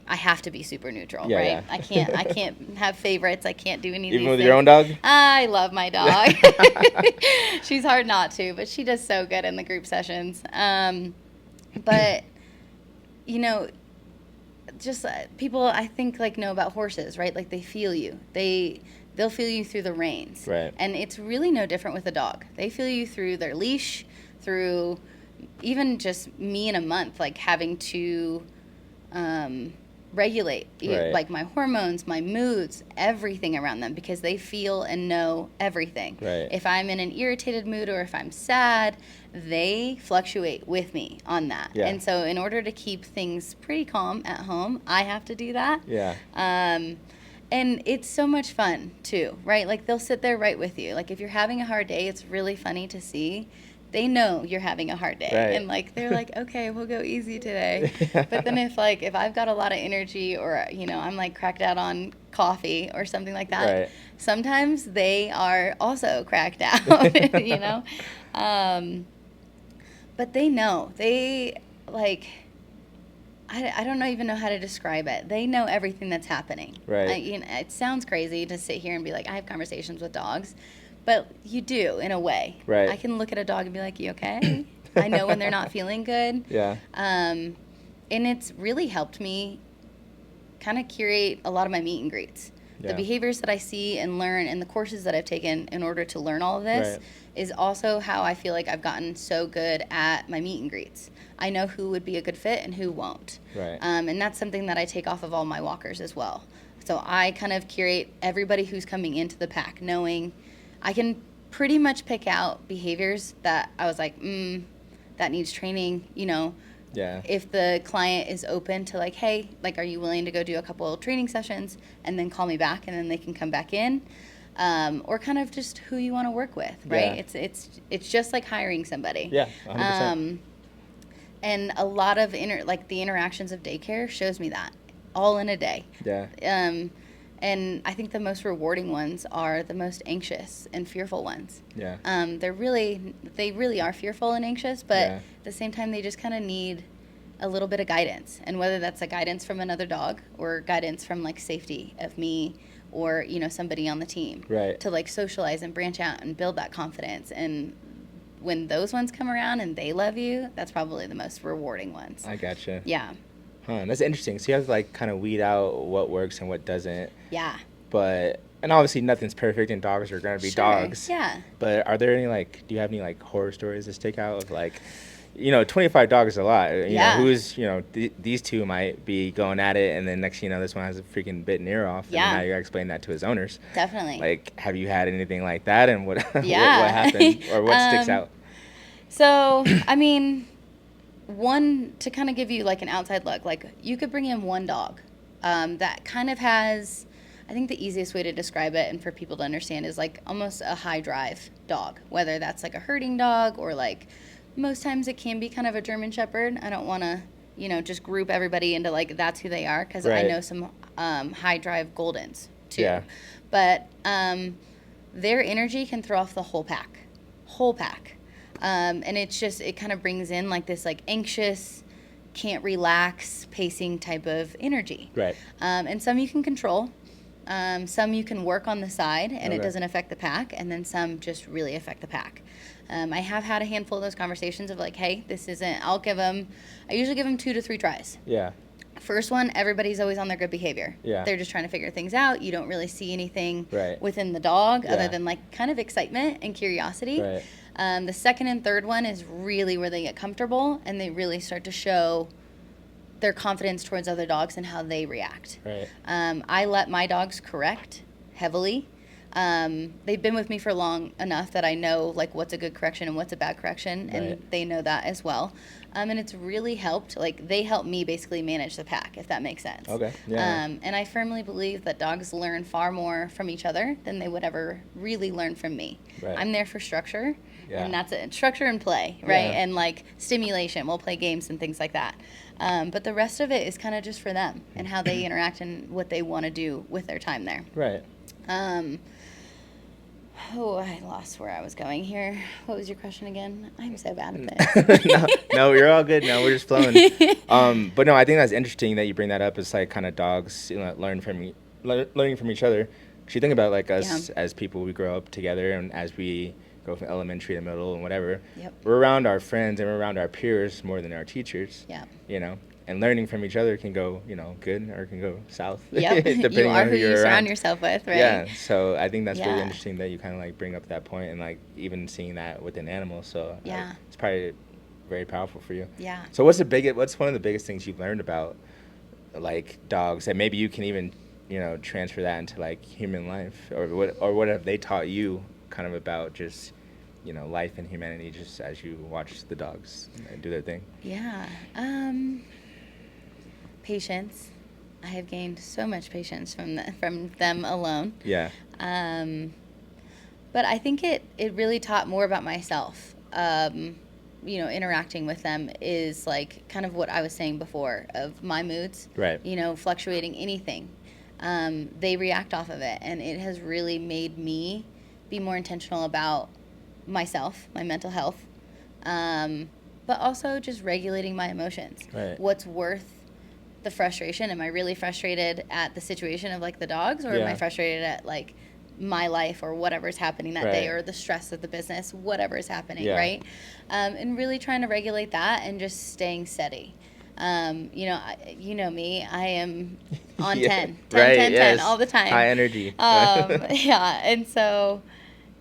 I have to be super neutral, Yeah, right? yeah. I can't have favorites. I can't do any of Even these with things. your own dog? I love my dog. She's hard not to, but she does so good in the group sessions. But, just people I think like know about horses, right? Like they feel you. They'll feel you through the reins. Right. And it's really no different with a dog. They feel you through their leash, through even just me in a month, like having to regulate Right. like my hormones, my moods, everything around them, because they feel and know everything. Right. If I'm in an irritated mood or if I'm sad, they fluctuate with me on that. Yeah. And so in order to keep things pretty calm at home, I have to do that. Yeah. And it's so much fun too, right? Like they'll sit there right with you. Like if you're having a hard day, it's really funny to see. They know you're having a hard day. Right. And like they're like, okay, we'll go easy today. But then if I've got a lot of energy, or I'm like cracked out on coffee or something like that, Right. sometimes they are also cracked out, But they know. They like, I don't even know how to describe it. They know everything that's happening. Right. It sounds crazy to sit here and be like, I have conversations with dogs, but you do in a way. Right. I can look at a dog and be like, you okay? I know when they're not feeling good. Yeah. And it's really helped me kind of curate a lot of my meet and greets. Yeah. The behaviors that I see and learn and the courses that I've taken in order to learn all of this Right. is also how I feel like I've gotten so good at my meet and greets. I know who would be a good fit and who won't. Right. And that's something that I take off of all my walkers as well. So I kind of curate everybody who's coming into the pack, knowing I can pretty much pick out behaviors that I was like, that needs training, you know. Yeah. If the client is open to like, hey, like, are you willing to go do a couple of training sessions and then call me back and then they can come back in, or kind of just who you want to work with, right? Yeah. It's just like hiring somebody. Yeah, 100%. And a lot of the interactions of daycare shows me that all in a day. Yeah. And I think the most rewarding ones are the most anxious and fearful ones. Yeah. They really are fearful and anxious, but Yeah. at the same time, they just kind of need a little bit of guidance. And whether that's a guidance from another dog or guidance from like safety of me or, you know, somebody on the team. Right. To like socialize and branch out and build that confidence. And when those ones come around and they love you, that's probably the most rewarding ones. I gotcha. Yeah. Huh, that's interesting. So you have to like kind of weed out what works and what doesn't. Yeah. And obviously nothing's perfect and dogs are going to be Sure. dogs. Yeah. But are there any do you have any like horror stories to stick out of like, you know, 25 dogs is a lot. You Yeah. know, who's, you know, these two might be going at it and then next thing you know, this one has a freaking bitten ear off. Yeah. And now you got to explain that to his owners. Definitely. Like, have you had anything like that and what, Yeah. what happened or what sticks out? So, I mean, one, to kind of give you like an outside look, like you could bring in one dog that kind of has, I think the easiest way to describe it and for people to understand is like almost a high drive dog, whether that's like a herding dog or like most times it can be kind of a German Shepherd. I don't want to, you know, just group everybody into like that's who they are because Right. I know some high drive Goldens too. Yeah. But their energy can throw off the whole pack. And it kind of brings in like this like anxious, can't relax, pacing type of energy. Right. And some you can control. Some you can work on the side and it Okay. doesn't affect the pack. And then some just really affect the pack. I have had a handful of those conversations of like, hey, this isn't, I usually give them 2 to 3 tries. Yeah. First one, everybody's always on their good behavior. Yeah. They're just trying to figure things out. You don't really see anything Right. within the dog Yeah. other than like kind of excitement and curiosity. Right. The second and third one is really where they get comfortable and they really start to show their confidence towards other dogs and how they react. Right. I let my dogs correct heavily. They've been with me for long enough that I know like what's a good correction and what's a bad correction, and Right. they know that as well. And it's really helped. Like they help me basically manage the pack, if that makes sense. Okay. Yeah. And I firmly believe that dogs learn far more from each other than they would ever really learn from me. Right. I'm there for structure, Yeah. and that's it. Structure and play, right? Yeah. And like stimulation. We'll play games and things like that. But the rest of it is kind of just for them and how they interact and what they want to do with their time there. Right. I lost where I was going here. What was your question again? I'm so bad at this. no, you're all good. No, we're just flowing. But no, I think that's interesting that you bring that up. It's like kind of dogs, you know, learning from each other. 'Cause you think about like us as people, we grow up together, and as we go from elementary to middle and whatever, Yep. we're around our friends and we're around our peers more than our teachers. Yeah. You know, and learning from each other can go, you know, good or it can go south. Yep. depending You are on who you you're surround around. yourself with, right? Yeah, so I think that's really Yeah. interesting that you kind of like bring up that point and like even seeing that within animals. So Yeah. it's probably very powerful for you. Yeah. So what's one of the biggest things you've learned about like dogs that maybe you can even, you know, transfer that into like human life, or what have they taught you kind of about just, you know, life and humanity just as you watch the dogs do their thing? Yeah. Patience. I have gained so much patience from them alone. Yeah. But I think it really taught more about myself. You know, interacting with them is like kind of what I was saying before of my moods. Right. You know, fluctuating anything. They react off of it, and it has really made me be more intentional about myself, my mental health, but also just regulating my emotions. Right. What's worth the frustration? Am I really frustrated at the situation of like the dogs, or am Yeah. I frustrated at like my life or whatever's happening that day, or the stress of the business, whatever is happening, right? And really trying to regulate that and just staying steady. You know me, I am on 10 all the time. High energy. Yeah, and so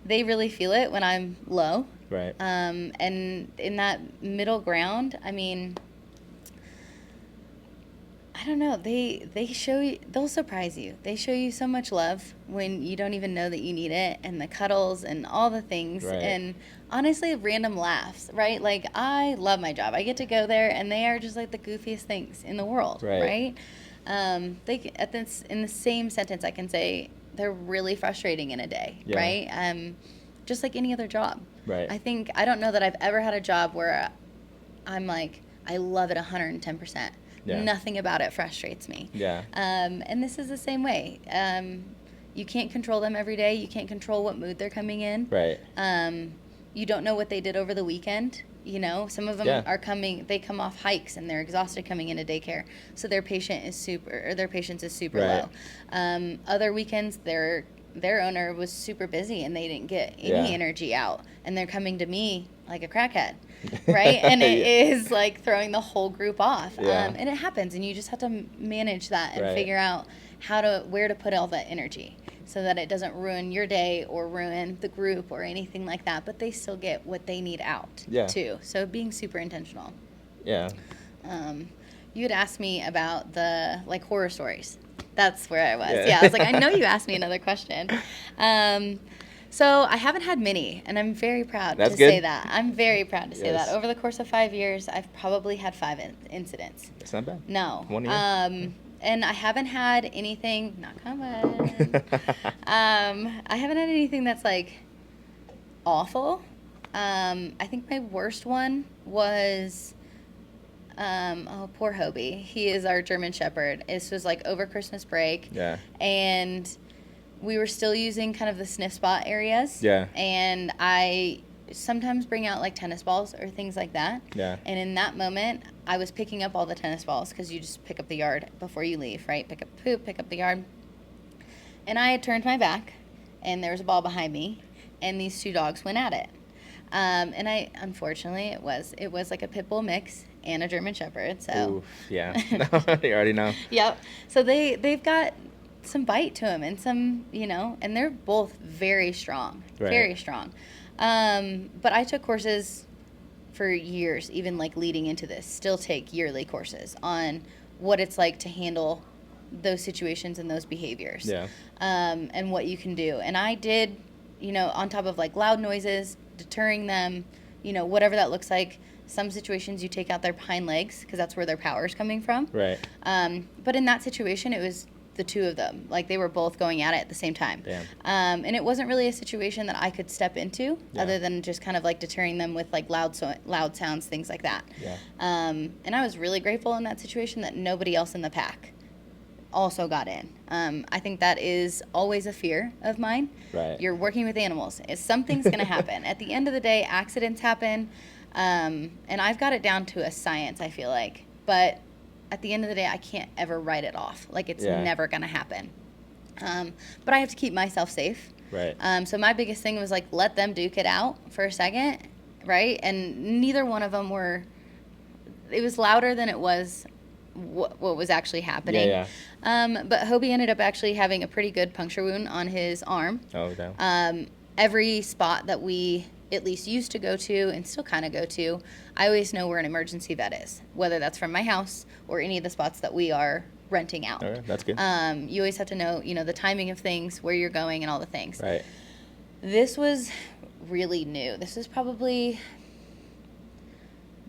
they really feel it when I'm low. Right. And in that middle ground, I mean, I don't know. They show you, they'll surprise you. They show you so much love when you don't even know that you need it, and the cuddles and all the things. Right. And honestly, random laughs, right? Like, I love my job. I get to go there, and they are just like the goofiest things in the world, right? In the same sentence, I can say they're really frustrating in a day, right? Just like any other job. Right. I don't know that I've ever had a job where I'm like, I love it 110%. Yeah. Nothing about it frustrates me. Yeah. And this is the same way. You can't control them every day. You can't control what mood they're coming in. Right. You don't know what they did over the weekend. You know, some of them they come off hikes and they're exhausted coming into daycare. So their patience is super low. Other weekends, their owner was super busy and they didn't get any energy out. And they're coming to me like a crackhead. Right? And it is like throwing the whole group off. And it happens, and you just have to manage that and figure out where to put all that energy so that it doesn't ruin your day or ruin the group or anything like that, but they still get what they need out too. So being super intentional. Yeah. You had asked me about the horror stories. That's where I was. Yeah, I was like, I know you asked me another question. So I haven't had many, and I'm very proud to say that. I'm very proud to say that. Over the course of 5 years, I've probably had 5 incidents. That's not bad. No. 1 year. And I haven't had anything, knock on wood, I haven't had anything that's awful. I think my worst one was, poor Hobie. He is our German Shepherd. This was over Christmas break. Yeah. And we were still using kind of the sniff spot areas. Yeah. And I sometimes bring out tennis balls or things like that. Yeah. And in that moment, I was picking up all the tennis balls because you just pick up the yard before you leave, right? Pick up poop, pick up the yard. And I had turned my back, and there was a ball behind me, and these 2 dogs went at it. And unfortunately, it was like a pit bull mix and a German Shepherd. So. Oof, yeah. You already know. Yep. So they've got some bite to them and some, and they're both very strong, very strong. But I took courses for years, even leading into this, still take yearly courses on what it's like to handle those situations and those behaviors. Yeah. And what you can do. And I did, on top of loud noises, deterring them, whatever that looks like. Some situations you take out their hind legs because that's where their power is coming from. Right. But in that situation, it was the 2 of them. They were both going at it at the same time. Damn. And it wasn't really a situation that I could step into other than just kind of deterring them with loud sounds, things like that. Yeah. And I was really grateful in that situation that nobody else in the pack also got in. I think that is always a fear of mine. Right. You're working with animals. Something's going to happen. At the end of the day, accidents happen. And I've got it down to a science, I feel like. But at the end of the day, I can't ever write it off. It's never going to happen. But I have to keep myself safe. Right. So my biggest thing was let them duke it out for a second, right? And neither one of them it was louder than it was what was actually happening. Yeah. But Hobie ended up actually having a pretty good puncture wound on his arm. Oh, no. Every spot that we at least used to go to and still kind of go to, I always know where an emergency vet is, whether that's from my house or any of the spots that we are renting out. Okay, that's good. You always have to know, the timing of things, where you're going and all the things. Right. This was really new. This was probably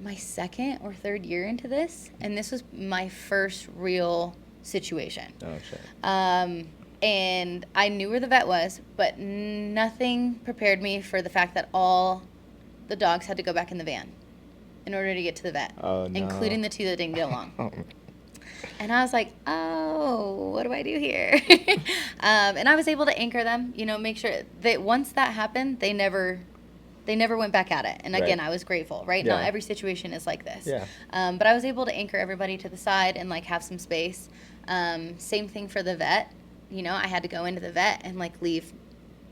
my 2nd or 3rd year into this, and this was my first real situation. Oh, shit. And I knew where the vet was, but nothing prepared me for the fact that all the dogs had to go back in the van in order to get to the vet, including the 2 that didn't get along. And I was like, oh, what do I do here? And I was able to anchor them, make sure that once that happened, they never went back at it. And again, I was grateful, right? Yeah. Not every situation is like this. Yeah. But I was able to anchor everybody to the side and have some space. Same thing for the vet. I had to go into the vet and leave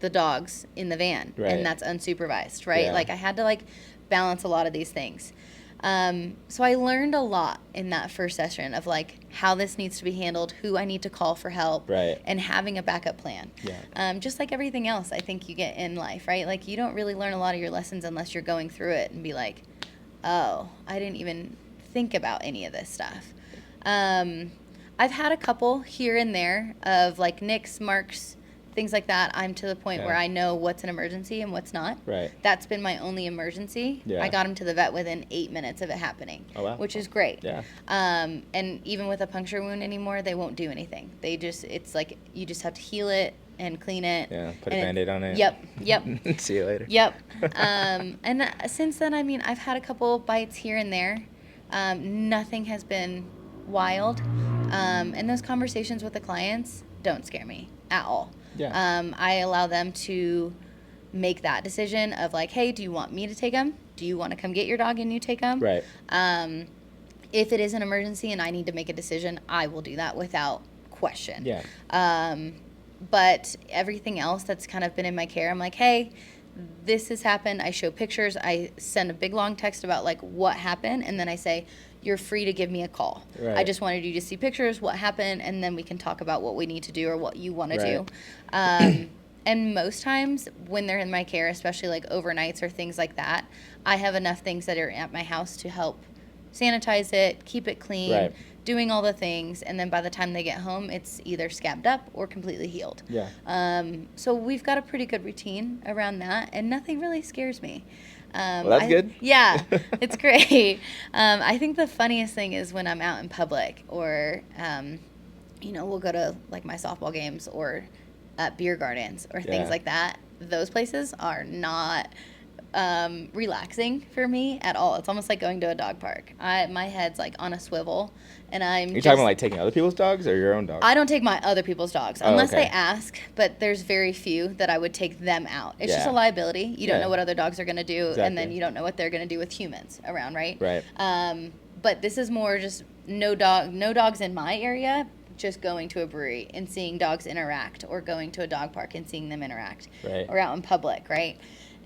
the dogs in the van, Right. and that's unsupervised, right? Yeah. Like I had to like balance a lot of these things. So I learned a lot in that first session of like how this needs to be handled, who I need to call for help, Right. and having a backup plan. Yeah. Just like everything else I think you get in life, right? Like you don't really learn a lot of your lessons unless you're going through it and be like, oh, I didn't even think about any of this stuff. I've had a couple here and there of like nicks, marks, things like that. I'm to the point Yeah. where I know what's an emergency and what's not. Right. That's been my only emergency. Yeah. I got him to the vet within 8 minutes of it happening, Oh, wow. which is great. Yeah. And even with a puncture wound anymore, they won't do anything. It's like you just have to heal it and clean it. Yeah. Put a and Band-Aid on it. Yep. See you later. Yep. And since then, I mean, I've had a couple bites here and there. Nothing has been wild. And those conversations with the clients don't scare me at all. Yeah. I allow them to make that decision of like, hey, do you want me to take them? Do you want to come get your dog and you take them? Right. If it is an emergency and I need to make a decision, I will do that without question. Yeah. But everything else that's kind of been in my care, I'm like, hey, this has happened. I show pictures. I send a big long text about like what happened, and then I say, you're free to give me a call. Right. I just wanted you to see pictures, what happened, and then we can talk about what we need to do or what you want to Right. do. And most times when they're in my care, especially like overnights or things like that, I have enough things that are at my house to help sanitize it, keep it clean, Right. doing all the things, and then by the time they get home, it's either scabbed up or completely healed. Yeah. So we've got a pretty good routine around that, and nothing really scares me. Well, that's good. Yeah, it's great. I think the funniest thing is when I'm out in public or, we'll go to like my softball games or at beer gardens or things Yeah. like that. Those places are not relaxing for me at all. It's almost like going to a dog park. My head's like on a swivel, and You're talking about like taking other people's dogs or your own dog? I don't take my other people's dogs Oh, unless okay. they ask, but there's very few that I would take them out. It's just Yeah. a liability. You don't Yeah. know what other dogs are going to do, and then Exactly. you don't know what they're going to do with humans around, right? Right. But this is more just no dogs in my area, just going to a brewery and seeing dogs interact, or going to a dog park and seeing them interact, Right. or out in public, right?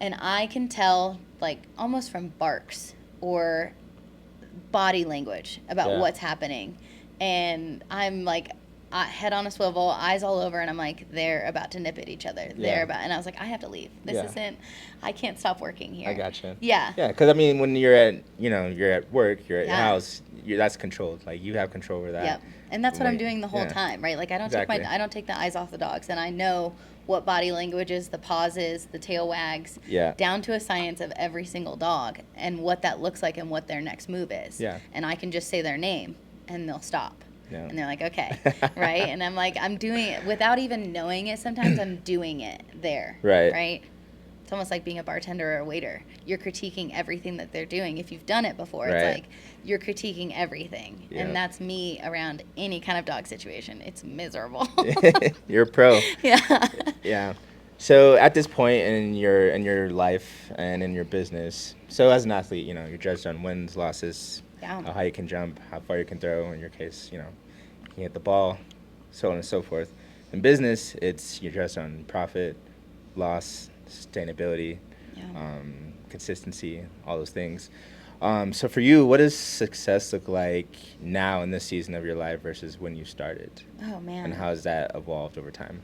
And I can tell, like, almost from barks or body language about Yeah. what's happening. And I'm like, head on a swivel, eyes all over, and I'm like, they're about to nip at each other. Yeah. And I was like, I have to leave. This Yeah. isn't, I can't stop working here. I gotcha. Yeah. Yeah, because I mean, when you're at work, you're at your Yeah. house, that's controlled. Like you have control over that. Yep. And that's what I'm Like, doing the whole yeah. time, right? Like I don't Exactly. I don't take the eyes off the dogs, and I know what body language is, the pauses, the tail wags, Yeah. down to a science of every single dog and what that looks like and what their next move is. Yeah. And I can just say their name and they'll stop. Yeah. And they're like, okay, right? And I'm like, I'm doing it without even knowing it. Sometimes I'm doing it there. Right. Right? It's almost like being a bartender or a waiter. You're critiquing everything that they're doing. If you've done it before, Right. it's like you're critiquing everything. Yeah. And that's me around any kind of dog situation. It's miserable. You're a pro. Yeah. Yeah. So at this point in your life and in your business, so as an athlete, you're judged on wins, losses, Yeah. how high you can jump, how far you can throw. In your case, you can hit the ball, so on and so forth. In business, you're judged on profit, loss, sustainability, Yeah. consistency, all those things. So for you, what does success look like now in this season of your life versus when you started? Oh, man. And how has that evolved over time?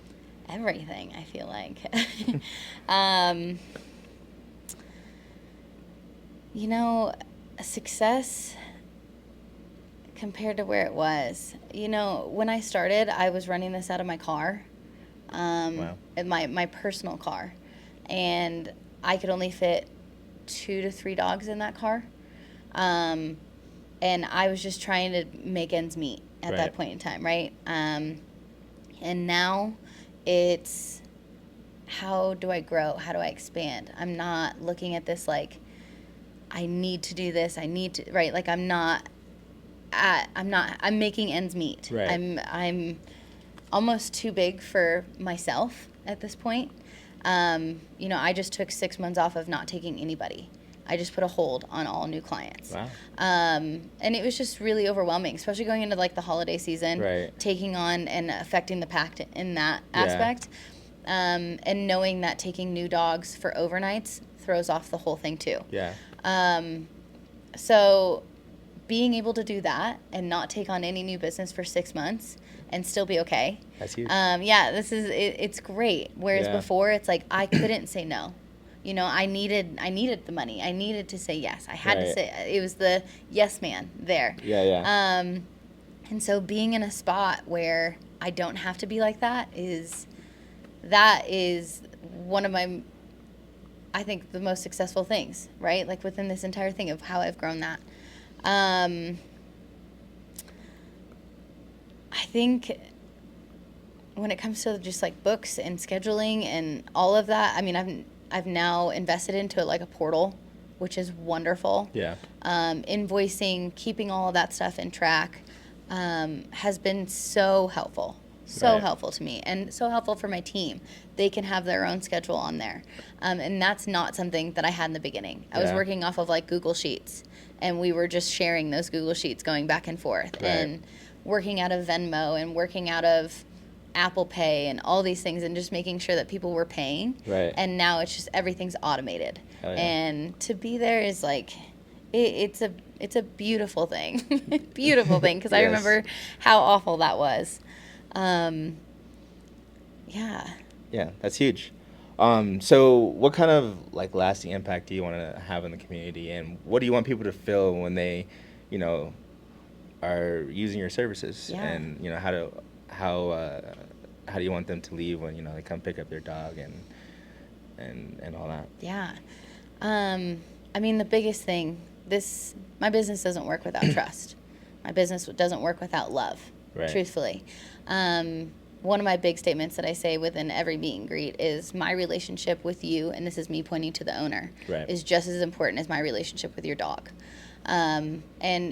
Everything, I feel like. Success compared to where it was. When I started, I was running this out of my car, Wow. my personal car, and I could only fit 2 to 3 dogs in that car, and I was just trying to make ends meet at Right. that point in time, right? And now it's, how do I grow? How do I expand? I'm not looking at this like, I need to do this. I need to, right? Like I'm making ends meet. Right. I'm almost too big for myself at this point. I just took 6 months off of not taking anybody. I just put a hold on all new clients. Wow. And it was just really overwhelming, especially going into like the holiday season, Right. taking on and affecting the pack in that Yeah. aspect. And knowing that taking new dogs for overnights throws off the whole thing too. Yeah. So being able to do that and not take on any new business for 6 months and still be okay. That's huge. Yeah, it's great. Whereas before it's like I couldn't say no. You know, I needed the money. I needed to say yes. I had to say, it was the yes man there. Yeah. And so being in a spot where I don't have to be like that is one of my, I think, the most successful things, right? Like within this entire thing of how I've grown that. I think when it comes to just like books and scheduling and all of that, I mean, I've now invested into like a portal, which is wonderful. Yeah. Invoicing, keeping all of that stuff in track, has been so helpful. So helpful to me and so helpful for my team. They can have their own schedule on there. And that's not something that I had in the beginning. I was working off of like Google Sheets, and we were just sharing those Google Sheets going back and forth and working out of Venmo and working out of Apple Pay and all these things and just making sure that people were paying. Right. And now it's just everything's automated. Oh, yeah. And to be there is like it's a beautiful thing. Beautiful thing, because I remember how awful that was. Yeah, that's huge. So what kind of like lasting impact do you want to have in the community, and what do you want people to feel when they, you know, are using your services? And you know, how do you want them to leave when, you know, they come pick up their dog and all that? I mean, the biggest thing, my business doesn't work without trust. My business doesn't work without love, truthfully. One of my big statements that I say within every meet and greet is my relationship with you, and this is me pointing to the owner, is just as important as my relationship with your dog. And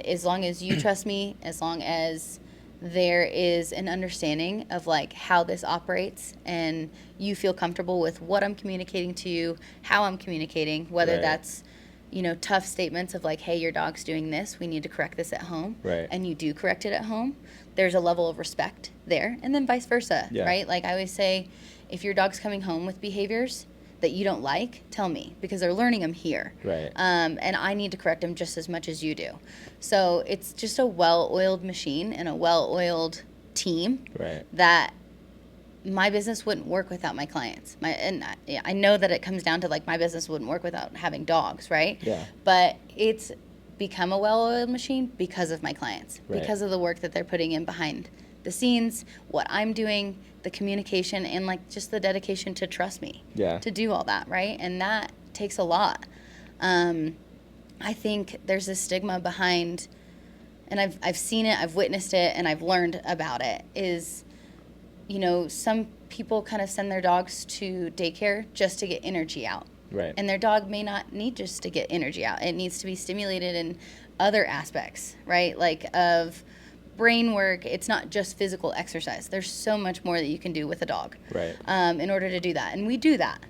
as long as you trust me, as long as there is an understanding of like how this operates and you feel comfortable with what I'm communicating to you, how I'm communicating, whether that's, you know, tough statements of like, hey, your dog's doing this, we need to correct this at home. And you do correct it at home. There's a level of respect there, and then vice versa, right? Like I always say, if your dog's coming home with behaviors that you don't like, tell me, because they're learning them here. And I need to correct them just as much as you do. So it's just a well-oiled machine and a well-oiled team that my business wouldn't work without my clients. And I know that it comes down to like my business wouldn't work without having dogs, right? But it's become a well-oiled machine because of my clients, because of the work that they're putting in behind the scenes, what I'm doing, the communication, and like just the dedication to trust me to do all that, right? And that takes a lot. I think there's a stigma behind, and I've seen it, I've witnessed it, and I've learned about it, is, you know, some people kind of send their dogs to daycare just to get energy out. And their dog may not need just to get energy out. It needs to be stimulated in other aspects, right? Like of brain work. It's not just physical exercise. There's so much more that you can do with a dog in order to do that. And we do that.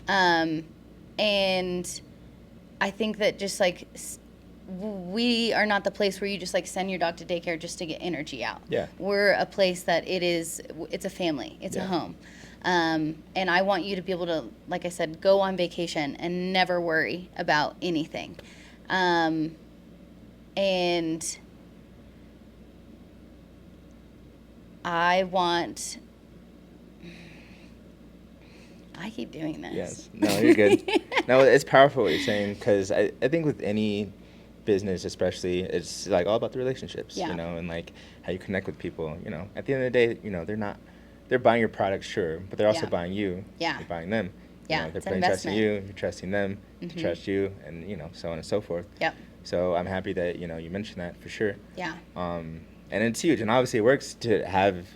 And I think that just like we are not the place where you just like send your dog to daycare just to get energy out. We're a place that it's a family. It's a home. And I want you to be able to, like I said, go on vacation and never worry about anything. And I keep doing this. Yes. No, you're good. No, it's powerful what you're saying, because I think with any business especially, it's like all about the relationships, you know, and like how you connect with people, you know. At the end of the day, you know, they're buying your product, sure, but they're also buying you. You're buying them. You know, they're putting trust in you, you're trusting them to trust you, and, you know, so on and so forth. So I'm happy that, you know, you mentioned that for sure. And it's huge, and obviously it works to have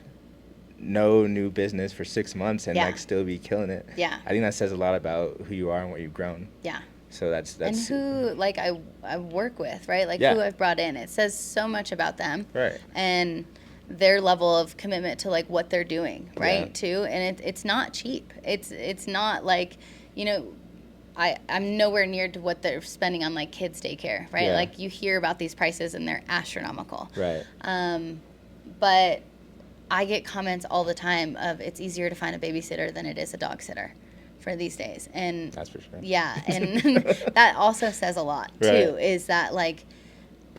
no new business for 6 months and like still be killing it. I think that says a lot about who you are and where you've grown. So that's and who like I work with, right? Like who I've brought in. It says so much about them. And their level of commitment to like what they're doing, right? Too. And it's not cheap. It's not like, you know, I'm nowhere near to what they're spending on like kids daycare, right? Like you hear about these prices and they're astronomical. But I get comments all the time of it's easier to find a babysitter than it is a dog sitter for these days. And That's for sure. yeah, and that also says a lot too, Right. is that like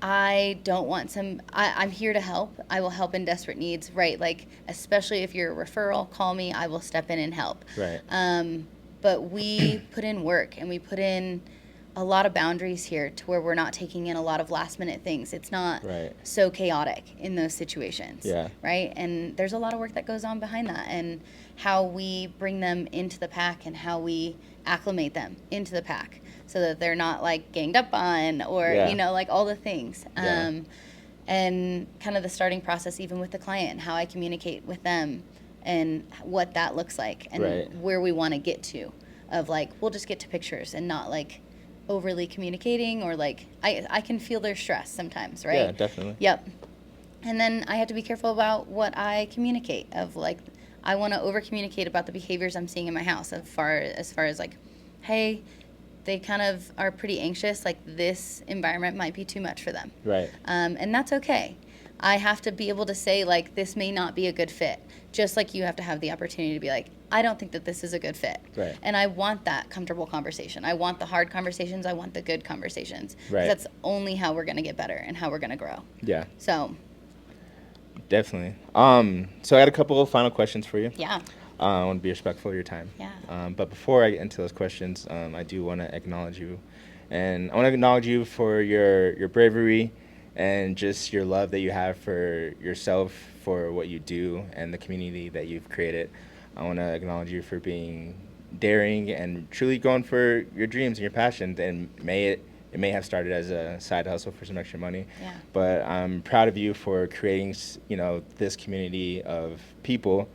I don't want I'm here to help. I will help in desperate needs, right? Like, especially if you're a referral, call me. I will step in and help. Right. But we put in work and we put in a lot of boundaries here to where we're not taking in a lot of last minute things. It's not Right. so chaotic in those situations. Yeah. Right. And there's a lot of work that goes on behind that, and how we bring them into the pack and how we acclimate them into the pack so that they're not like ganged up on or, Yeah. you know, like all the things. Yeah. And kind of the starting process, even with the client, and how I communicate with them and what that looks like and Right. where we want to get to, of like, we'll just get to pictures and not like overly communicating, or like I can feel their stress sometimes, right? Yeah, definitely. Yep. And then I have to be careful about what I communicate, of like, I want to over communicate about the behaviors I'm seeing in my house as far as like, hey, they kind of are pretty anxious, like this environment might be too much for them. Right. And that's okay. I have to be able to say, like, this may not be a good fit. Just like you have to have the opportunity to be like, I don't think that this is a good fit. Right. And I want that comfortable conversation. I want the hard conversations. I want the good conversations. 'Cause Right. that's only how we're going to get better and how we're going to grow. Yeah, So, definitely. So I got a couple of final questions for you. yeah. I want to be respectful of your time. Yeah. But before I get into those questions, I do want to acknowledge you. And I want to acknowledge you for your bravery and just your love that you have for yourself, for what you do, and the community that you've created. I want to acknowledge you for being daring and truly going for your dreams and your passions. And it may have started as a side hustle for some extra money. Yeah. But I'm proud of you for creating, this community of people,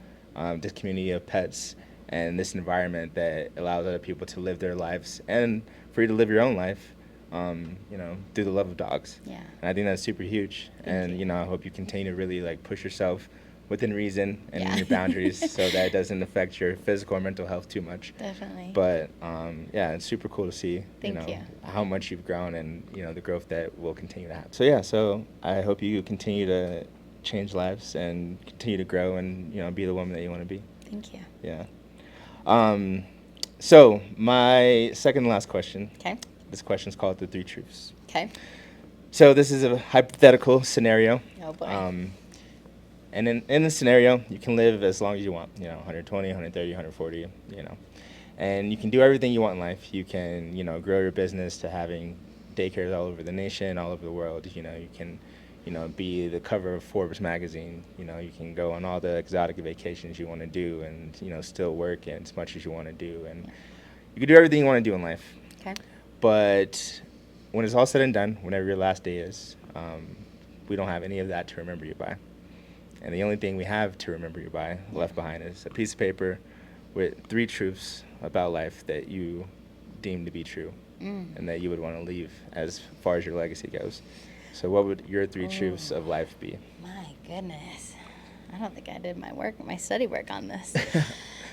this community of pets, and this environment that allows other people to live their lives and for you to live your own life, through the love of dogs. Yeah. And I think that's super huge. Thank And, you. I hope you continue to really like push yourself within reason and Yeah. your boundaries so that it doesn't affect your physical or mental health too much. Definitely. But it's super cool to see, Thank you. how much you've grown and, the growth that will continue to happen. So I hope you continue to change lives and continue to grow and, be the woman that you want to be. Thank you. Yeah. So my second to last question, Okay. this question is called The Three Truths. Okay. So this is a hypothetical scenario. Oh, boy. And in this scenario, you can live as long as you want, 120, 130, 140, and you can do everything you want in life. You can, grow your business to having daycares all over the nation, all over the world. You can, be the cover of Forbes magazine. You can go on all the exotic vacations you want to do and, still work as much as you want to do. And you can do everything you want to do in life. Okay. But when it's all said and done, whenever your last day is, we don't have any of that to remember you by. And the only thing we have to remember you by, left behind, is a piece of paper with 3 truths about life that you deem to be true and that you would want to leave as far as your legacy goes. So what would your 3 truths of life be? My goodness. I don't think I did my study work on this.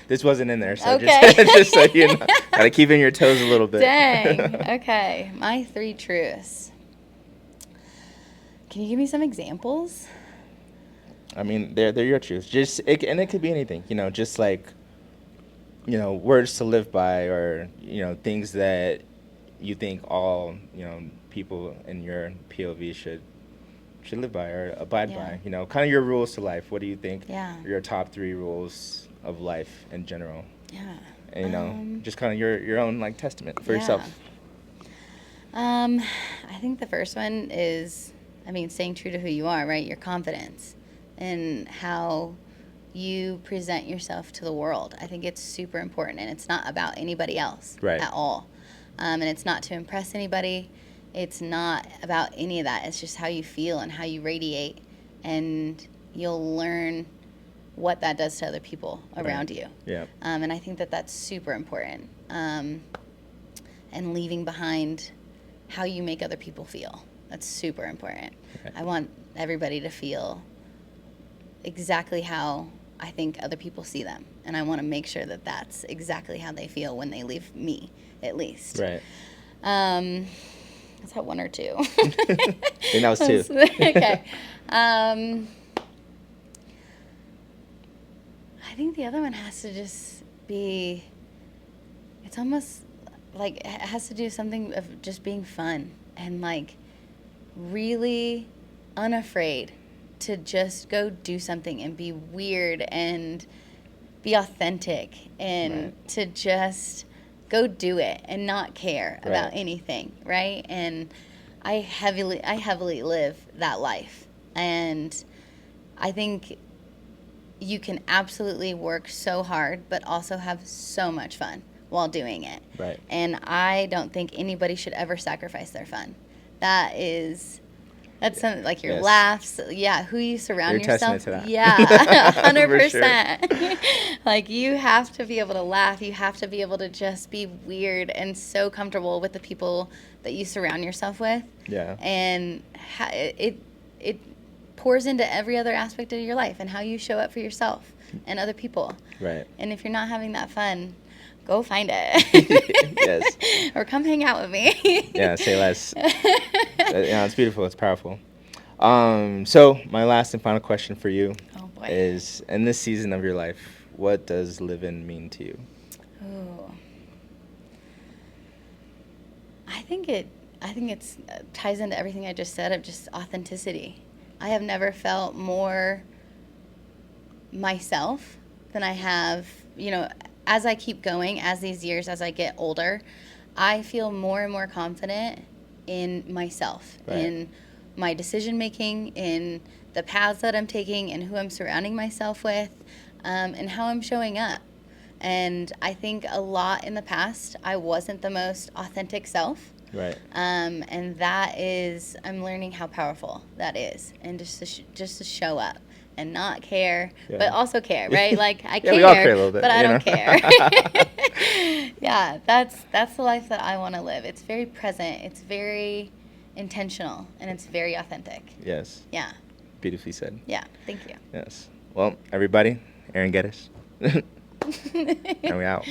This wasn't in there, so Okay. just so you know. Gotta keep in your toes a little bit. Dang. Okay. My 3 truths. Can you give me some examples? I mean, they're your truths. And it could be anything, just like, words to live by, or, things that you think all, people in your POV should live by or abide by. Kind of your rules to life. What do you think Yeah. are your top 3 rules of life in general? Yeah. And, just kind of your own, like, testament for yourself. I think the first one is, staying true to who you are, right? Your confidence and how you present yourself to the world. I think it's super important, and it's not about anybody else Right. at all. And it's not to impress anybody. It's not about any of that. It's just how you feel and how you radiate, and you'll learn what that does to other people around you. Yeah. And I think that that's super important. And leaving behind how you make other people feel. That's super important. Right. I want everybody to feel exactly how I think other people see them. And I want to make sure that that's exactly how they feel when they leave me, at least. Right. Is that 1 or 2? I think that was 2. Okay. think the other one has to just be, it's almost like it has to do something of just being fun and like really unafraid to just go do something and be weird and be authentic and to just go do it and not care about anything, right? And I heavily live that life. And I think you can absolutely work so hard, but also have so much fun while doing it. Right. And I don't think anybody should ever sacrifice their fun. That's something like your laughs. Yeah, who you surround yourself. To that. Yeah, 100%. Sure. Like you have to be able to laugh. You have to be able to just be weird and so comfortable with the people that you surround yourself with. Yeah. And it pours into every other aspect of your life and how you show up for yourself and other people. Right. And if you're not having that fun, go find it. Yes. Or come hang out with me. Yeah, say less. It's beautiful. It's powerful. So my last and final question for you is, in this season of your life, what does LIV'N mean to you? Oh, I think it's ties into everything I just said of just authenticity. I have never felt more myself than I have, as I keep going, as these years, as I get older, I feel more and more confident in myself, in my decision making, in the paths that I'm taking, and who I'm surrounding myself with, and how I'm showing up. And I think a lot in the past, I wasn't the most authentic self. Right. And that is, I'm learning how powerful that is, and just to show up and not care, but also care, right? Like I care, we all care a little bit, but I don't care. Yeah, that's the life that I want to live. It's very present. It's very intentional, and it's very authentic. Yes. Yeah. Beautifully said. Yeah. Thank you. Yes. Well, everybody, Erin Geddis. And we out.